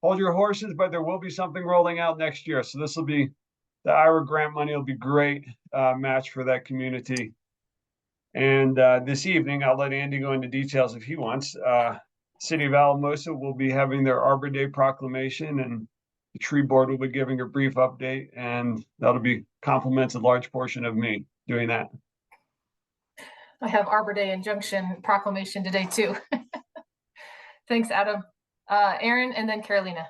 hold your horses, but there will be something rolling out next year. So this will be the IRA grant money will be great match for that community. And this evening, I'll let Andy go into details if he wants. City of Alamosa will be having their Arbor Day proclamation, and the tree board will be giving a brief update, and that'll be compliments a large portion of me doing that. I have Arbor Day injunction proclamation today too. Thanks, Adam. Aaron and then Carolina.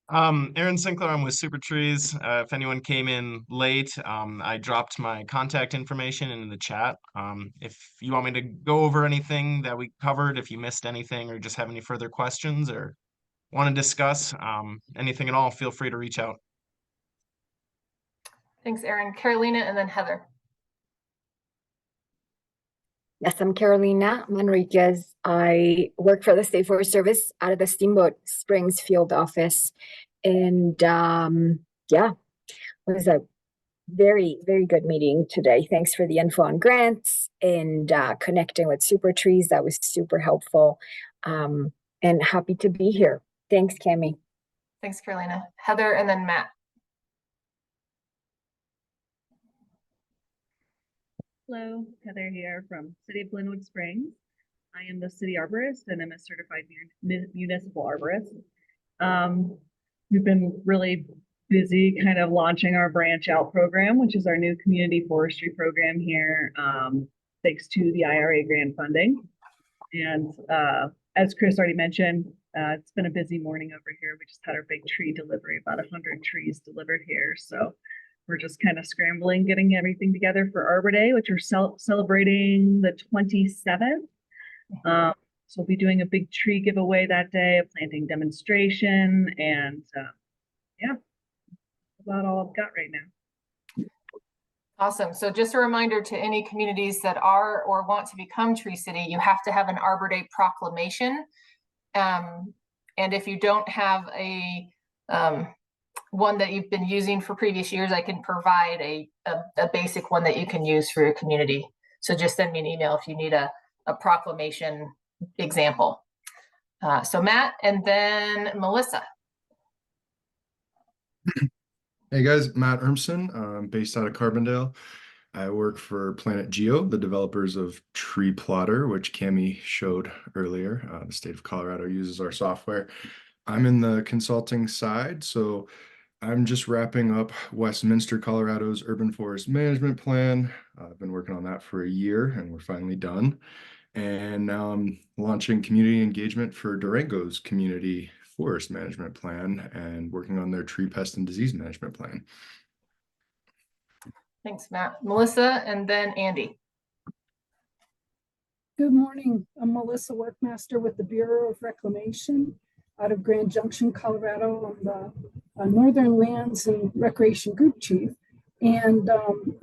Aaron Sincoular, I'm with Supertrees. If anyone came in late, I dropped my contact information in the chat. If you want me to go over anything that we covered, if you missed anything or just have any further questions or want to discuss anything at all, feel free to reach out. Thanks, Aaron. Carolina and then Heather. Yes, I'm Carolina Manriquez. I work for the State Forest Service out of the Steamboat Springs field office. And yeah, it was a very, very good meeting today. Thanks for the info on grants and connecting with Supertrees. That was super helpful. And happy to be here. Thanks, Kamie. Thanks, Carolina. Heather and then Matt. Hello, Heather here from City of Glenwood Springs. I am the city arborist and I'm a certified municipal arborist. We've been really busy kind of launching our branch out program, which is our new community forestry program here, thanks to the IRA grant funding. And as Chris already mentioned, it's been a busy morning over here. We just had our big tree delivery, about 100 trees delivered here. So we're just kind of scrambling, getting everything together for Arbor Day, which we're celebrating the 27th. So we'll be doing a big tree giveaway that day, a planting demonstration, and yeah, that's about all I've got right now. Awesome. So just a reminder to any communities that are or want to become Tree City, you have to have an Arbor Day proclamation. And if you don't have a one that you've been using for previous years, I can provide a basic one that you can use for your community. So just send me an email if you need a proclamation example. So Matt and then Melissa. Hey guys, Matt Urmson, based out of Carbondale. I work for Planet Geo, the developers of Tree Plotter, which Kamie showed earlier. The state of Colorado uses our software. I'm in the consulting side, so I'm just wrapping up Westminster, Colorado's urban forest management plan. I've been working on that for a year and we're finally done. And now I'm launching community engagement for Durango's community forest management plan and working on their tree pest and disease management plan. Thanks, Matt. Melissa, and then Andy. Good morning. I'm Melissa Workmaster with the Bureau of Reclamation out of Grand Junction, Colorado. I'm the Northern Lands and Recreation Group Chief. And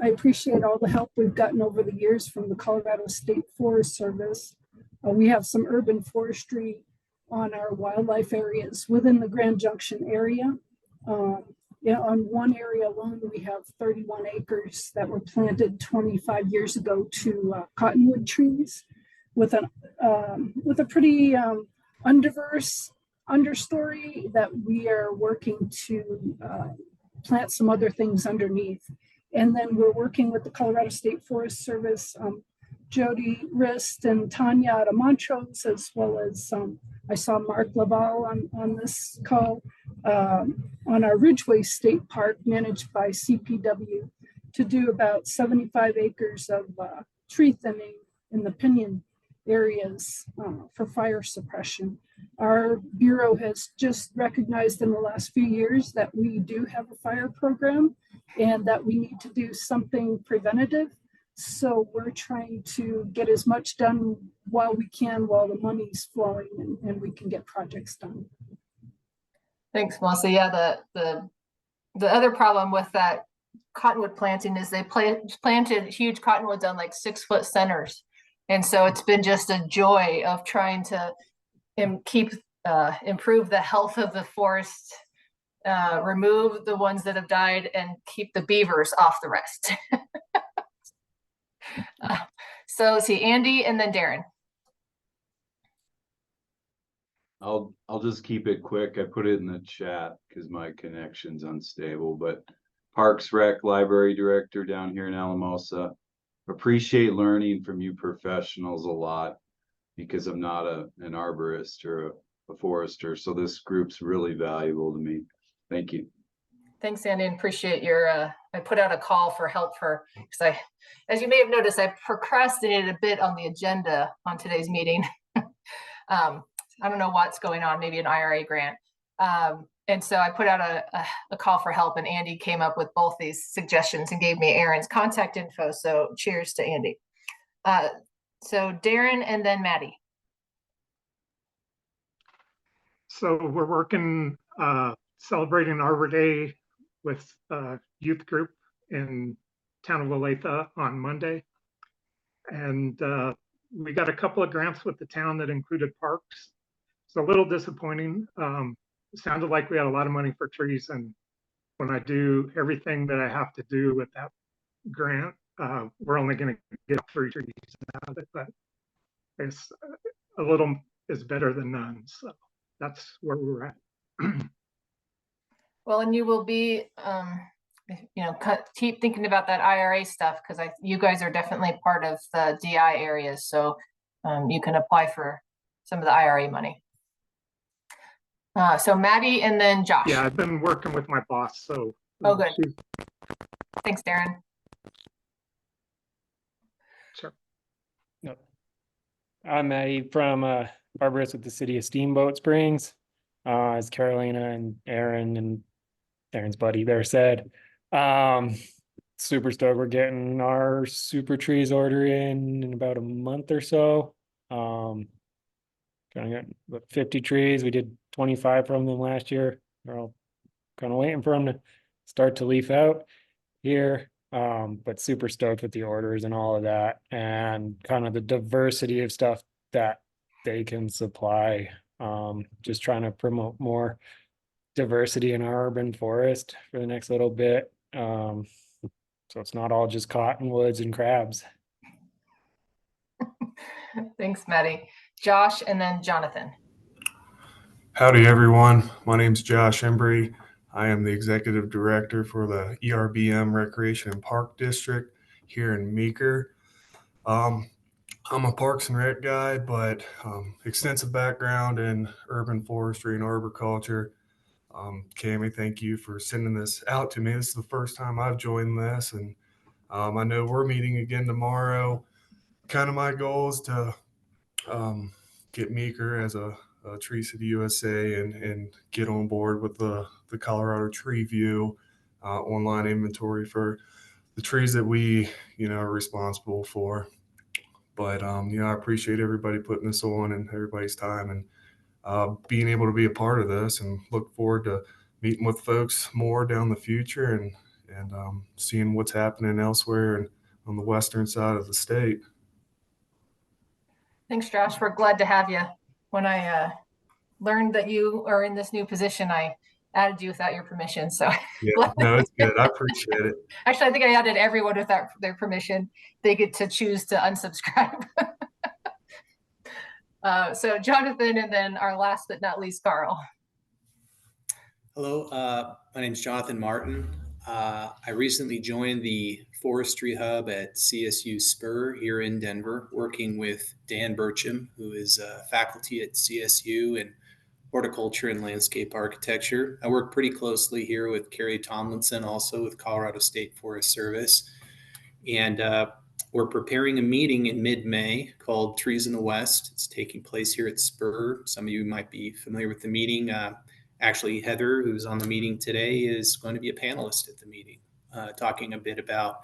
I appreciate all the help we've gotten over the years from the Colorado State Forest Service. We have some urban forestry on our wildlife areas within the Grand Junction area. On one area alone, we have 31 acres that were planted 25 years ago to cottonwood trees with a pretty undiverse understory that we are working to plant some other things underneath. And then we're working with the Colorado State Forest Service, Jody Rist and Tanya out of Montrose, as well as I saw Mark Laval on this call, on our Ridgeway State Park managed by CPW to do about 75 acres of tree thinning in the pinyon areas for fire suppression. Our Bureau has just recognized in the last few years that we do have a fire program and that we need to do something preventative. So we're trying to get as much done while we can, while the money's flowing and we can get projects done. Thanks, Melissa. Yeah, the other problem with that cottonwood planting is they planted huge cottonwoods on like 6-foot centers. And so it's been just a joy of trying to improve the health of the forest, remove the ones that have died and keep the beavers off the rest. So let's see, Andy and then Darren. I'll just keep it quick. I put it in the chat because my connection's unstable, but Parks Rec Library Director down here in Alamosa. Appreciate learning from you professionals a lot because I'm not an arborist or a forester. So this group's really valuable to me. Thank you. Thanks, Andy, and appreciate your, I put out a call for help because as you may have noticed, I procrastinated a bit on the agenda on today's meeting. I don't know what's going on, maybe an IRA grant. And so I put out a call for help and Andy came up with both these suggestions and gave me Aaron's contact info. So cheers to Andy. So Darren and then Maddie. So we're working, celebrating Arbor Day with a youth group in town of Olathe on Monday. And we got a couple of grants with the town that included parks. It's a little disappointing. It sounded like we had a lot of money for trees, and when I do everything that I have to do with that grant, we're only going to get 3 trees out of it, but it's a little is better than none. So that's where we're at. Well, and you will be, keep thinking about that IRA stuff because you guys are definitely part of the DI areas, so you can apply for some of the IRA money. So Maddie and then Josh. Yeah, I've been working with my boss, so. Oh, good. Thanks, Darren. Sure. No. I'm Maddie from arborist with the city of Steamboat Springs. As Carolina and Aaron and Aaron's buddy there said, super stoked we're getting our Supertrees order in about a month or so. Kind of got about 50 trees. We did 25 from them last year. We're all kind of waiting for them to start to leaf out here. But super stoked with the orders and all of that and kind of the diversity of stuff that they can supply. Just trying to promote more diversity in our urban forest for the next little bit. So it's not all just cottonwoods and crabs. Thanks, Maddie. Josh and then Jonathan. Howdy, everyone. My name's Josh Embry. I am the Executive Director for the ERBM Recreation and Park District here in Meeker. I'm a Parks and Rec guy, but extensive background in urban forestry and arboriculture. Kamie, thank you for sending this out to me. This is the first time I've joined this, and I know we're meeting again tomorrow. Kind of my goal is to get Meeker as a Tree City USA and get on board with the Colorado Tree View online inventory for the trees that we, are responsible for. But, I appreciate everybody putting this on and everybody's time and being able to be a part of this, and look forward to meeting with folks more down the future and seeing what's happening elsewhere and on the western side of the state. Thanks, Josh. We're glad to have you. When I learned that you are in this new position, I added you without your permission. So yeah, no, it's good. I appreciate it. Actually, I think I added everyone without their permission. They get to choose to unsubscribe. So Jonathan, and then our last but not least, Carl. Hello, my name is Jonathan Martin. I recently joined the Forestry Hub at CSU Spur here in Denver, working with Dan Burcham, who is faculty at CSU in horticulture and landscape architecture. I work pretty closely here with Carrie Tomlinson, also with Colorado State Forest Service. And we're preparing a meeting in mid-May called Trees in the West. It's taking place here at Spur. Some of you might be familiar with the meeting. Actually, Heather, who's on the meeting today, is going to be a panelist at the meeting, talking a bit about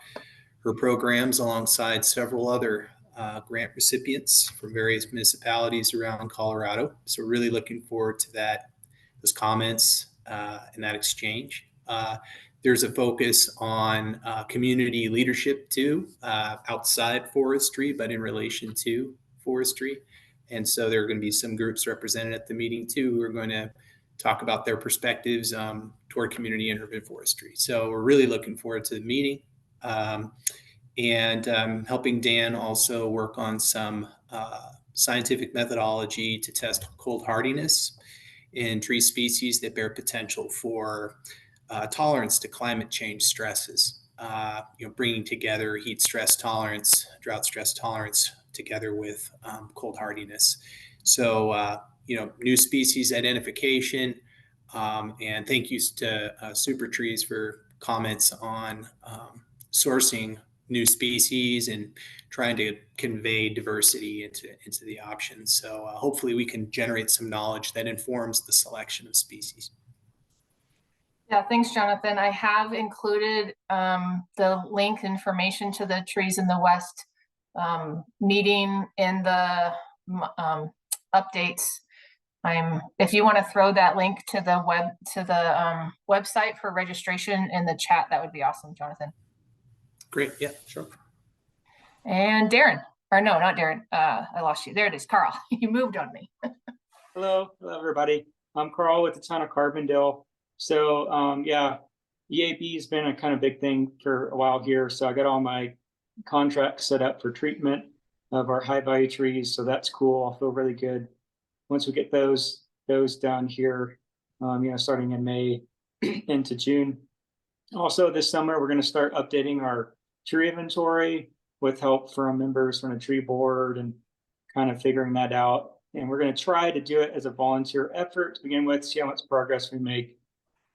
her programs alongside several other grant recipients from various municipalities around Colorado. So we're really looking forward to those comments and that exchange. There's a focus on community leadership too, outside forestry, but in relation to forestry. And so there are going to be some groups represented at the meeting too, who are going to talk about their perspectives toward community and urban forestry. So we're really looking forward to the meeting. And helping Dan also work on some scientific methodology to test cold hardiness in tree species that bear potential for tolerance to climate change stresses. Bringing together heat stress tolerance, drought stress tolerance together with cold hardiness. So, new species identification, and thank you to Supertrees for comments on sourcing new species and trying to convey diversity into the options. So hopefully we can generate some knowledge that informs the selection of species. Yeah, thanks, Jonathan. I have included the link information to the Trees in the West meeting in the updates. If you want to throw that link to the website for registration in the chat, that would be awesome, Jonathan. Great. Yeah, sure. And Darren, or no, not Darren. I lost you. There it is, Carl. You moved on me. Hello, everybody. I'm Carl with the town of Carbondale. So EAB has been a kind of big thing for a while here. So I got all my contracts set up for treatment of our high value trees. So that's cool. I'll feel really good once we get those done here, starting in May into June. Also this summer, we're going to start updating our tree inventory with help from members from the tree board and kind of figuring that out. And we're going to try to do it as a volunteer effort to begin with, see how much progress we make.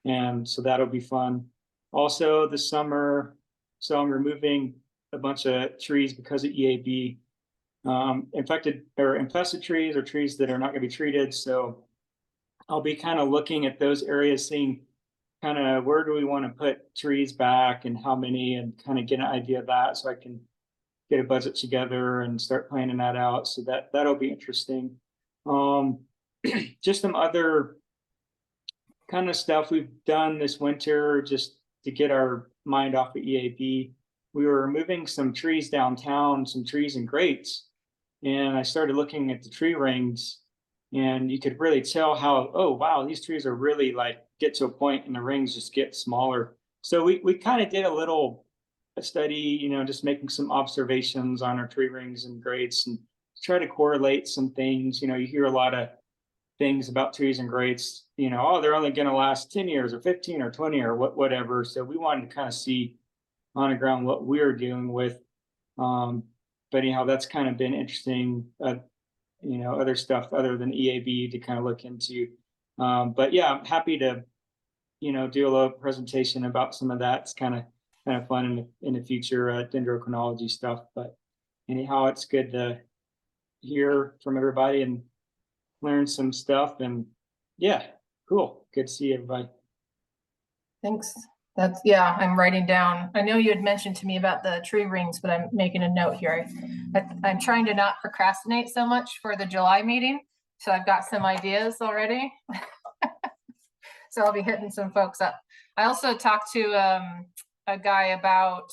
And so that'll be fun. Also this summer, so I'm removing a bunch of trees because of EAB, infected or infested trees or trees that are not going to be treated. So I'll be kind of looking at those areas, seeing kind of where do we want to put trees back and how many, and kind of get an idea of that so I can get a budget together and start planning that out. So that'll be interesting. Just some other kind of stuff we've done this winter just to get our mind off the EAB. We were removing some trees downtown, some trees and grates. And I started looking at the tree rings, and you could really tell how, oh, wow, these trees are really like get to a point and the rings just get smaller. So we kind of did a study, just making some observations on our tree rings and grates and try to correlate some things. You hear a lot of things about trees and grates, oh, they're only going to last 10 years or 15 or 20 or whatever. So we wanted to kind of see on the ground what we're dealing with. But anyhow, that's kind of been interesting, you know, other stuff other than EAB to kind of look into. But yeah, I'm happy to, you know, do a little presentation about some of that. It's kind of fun in the future, dendrochronology stuff. But anyhow, it's good to hear from everybody and learn some stuff. And yeah, cool. Good to see everybody. Thanks. That's, yeah, I'm writing down. I know you had mentioned to me about the tree rings, but I'm making a note here. I'm trying to not procrastinate so much for the July meeting. So I've got some ideas already. So I'll be hitting some folks up. I also talked to a guy about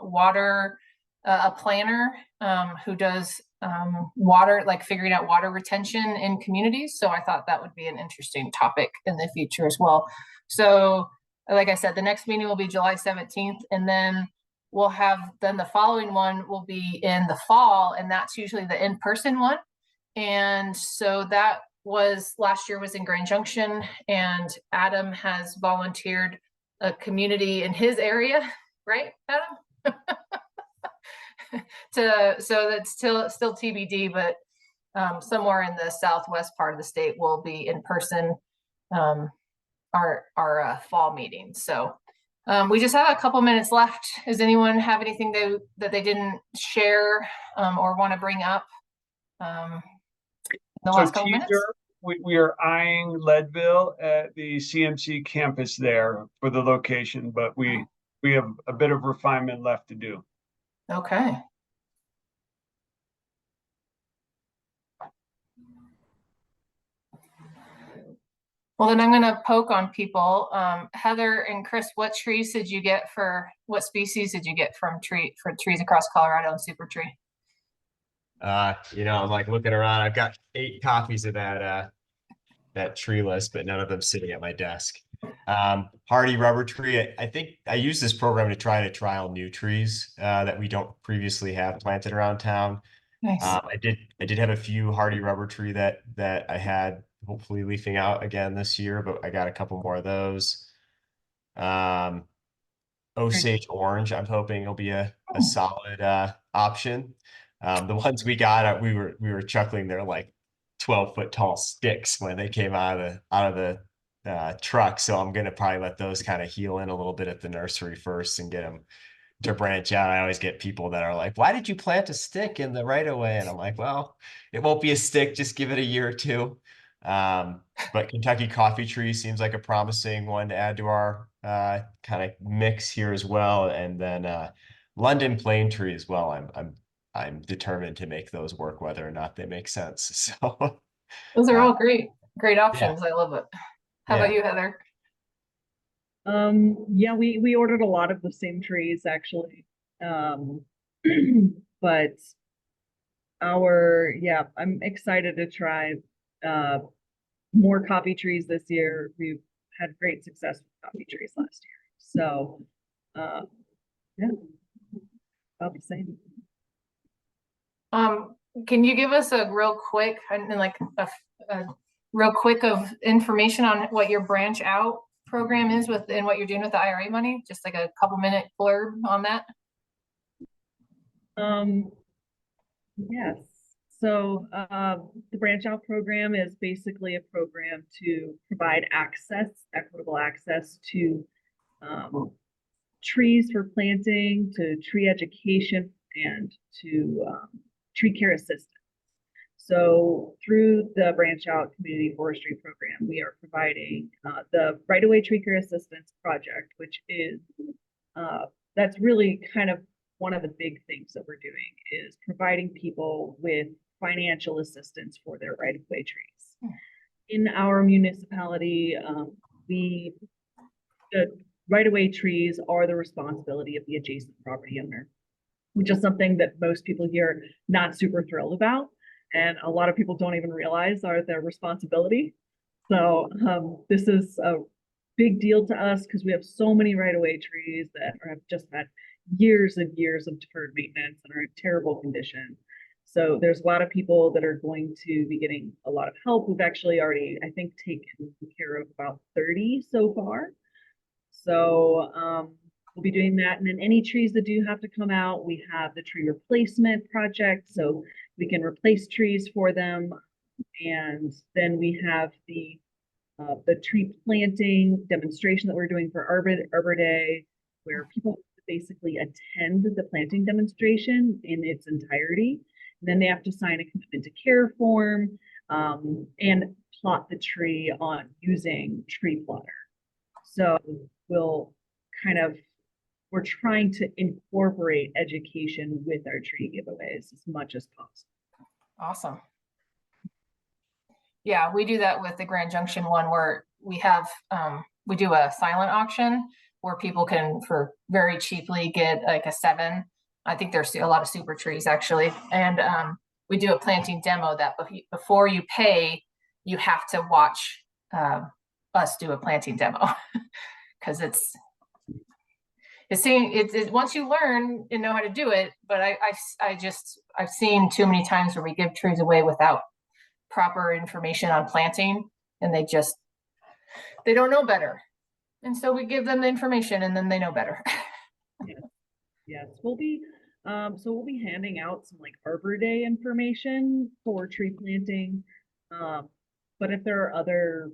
water, a planner who does water, like figuring out water retention in communities. So I thought that would be an interesting topic in the future as well. So like I said, the next meeting will be July 17th, and then we'll have, then the following one will be in the fall, and that's usually the in-person one. And so that was, last year was in Grand Junction, and Adam has volunteered a community in his area, right, Adam? So that's still TBD, but somewhere in the southwest part of the state will be in person, our fall meeting. So we just have a couple minutes left. Does anyone have anything that they didn't share or want to bring up in the last couple minutes? We are eyeing Leadville at the CMC campus there for the location, but we have a bit of refinement left to do. Okay. Well, then I'm going to poke on people. Heather and Chris, what trees did you get what species did you get for trees across Colorado and Supertree? You know, I'm like looking around. I've got 8 copies of that tree list, but none of them sitting at my desk. Hardy rubber tree. I think I use this program to try to trial new trees that we don't previously have planted around town. Nice. I did have a few hardy rubber tree that I had hopefully leafing out again this year, but I got a couple more of those. Osage orange, I'm hoping will be a solid option. The ones we got, we were chuckling. They're like 12-foot tall sticks when they came out of the truck. So I'm gonna probably let those kind of heal in a little bit at the nursery first and get them to branch out. I always get people that are like, "Why did you plant a stick in the right of way?" And I'm like, "Well, it won't be a stick. Just give it a year or two." But Kentucky coffee tree seems like a promising one to add to our kind of mix here as well. And then London plane tree as well. I'm determined to make those work whether or not they make sense. So those are all great options. Yeah. I love it. How about you, Heather? Yeah, we ordered a lot of the same trees actually. But I'm excited to try more coffee trees this year. We've had great success with coffee trees last year. So yeah, about the same. Can you give us a real quick and like a real quick of information on what your branch out program is and what you're doing with the IRA money? Just like a couple minute blurb on that. Yes. So the branch out program is basically a program to provide equitable access to trees for planting, to tree education, and to tree care assistance. So through the Branch Out Community Forestry Program, we are providing the right-of-way tree care assistance project, which is, that's really kind of one of the big things that we're doing, is providing people with financial assistance for their right-of-way trees. In our municipality, the right-of-way trees are the responsibility of the adjacent property owner, which is something that most people here are not super thrilled about. And a lot of people don't even realize are their responsibility. So this is a big deal to us because we have so many right-of-way trees that have just had years and years of deferred maintenance and are in terrible condition. So there's a lot of people that are going to be getting a lot of help. We've actually already, I think, taken care of about 30 so far. So we'll be doing that. And then any trees that do have to come out, we have the tree replacement project, so we can replace trees for them. And then we have the tree planting demonstration that we're doing for Arbor Day, where people basically attend the planting demonstration in its entirety. And then they have to sign a commitment to care form and plot the tree on using tree plotter. So we're trying to incorporate education with our tree giveaways as much as possible. Awesome. Yeah, we do that with the Grand Junction one, where we have, we do a silent auction where people can, for very cheaply, get like a 7. I think there's a lot of super trees actually. And we do a planting demo that before you pay, you have to watch us do a planting demo because it's once you learn and know how to do it. But I've seen too many times where we give trees away without proper information on planting, and they don't know better. And so we give them the information and then they know better. Yes, we'll be handing out some like Arbor Day information for tree planting. But if there are other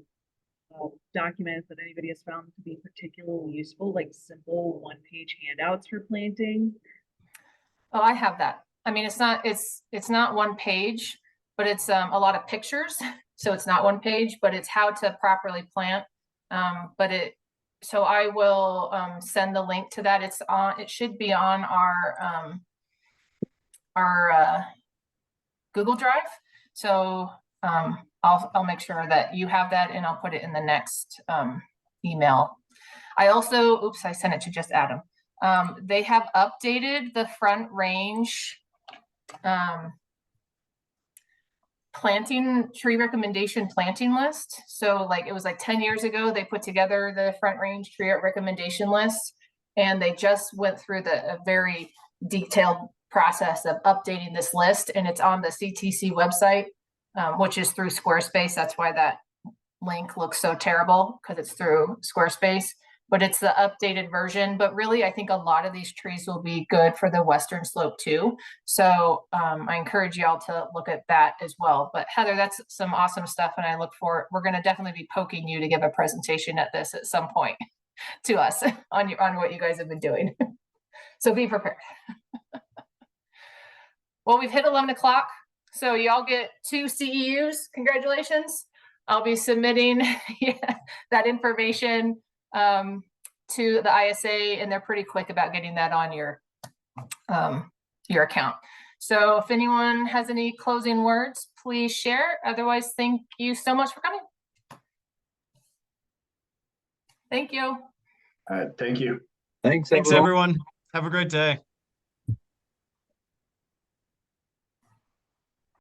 documents that anybody has found to be particularly useful, like simple 1-page handouts for planting. Oh, I have that. I mean, it's not 1 page, but it's a lot of pictures. So it's not 1 page, but it's how to properly plant. So I will send the link to that. It should be on our Google Drive. So I'll make sure that you have that, and I'll put it in the next email. I also, I sent it to just Adam. They have updated the Front Range tree recommendation planting list. So like, it was like 10 years ago, they put together the Front Range tree recommendation list, and they just went through a very detailed process of updating this list, and it's on the CTC website, which is through Squarespace. That's why that link looks so terrible, because it's through Squarespace, but it's the updated version. But really, I think a lot of these trees will be good for the Western Slope too. So I encourage y'all to look at that as well. But Heather, that's some awesome stuff. And I look forward, we're going to definitely be poking you to give a presentation at this at some point to us on what you guys have been doing. So be prepared. Well, we've hit 11 o'clock. So y'all get 2 CEUs. Congratulations. I'll be submitting that information to the ISA, and they're pretty quick about getting that on your account. So if anyone has any closing words, please share. Otherwise, thank you so much for coming. Thank you. Thank you. Thanks, everyone. Have a great day.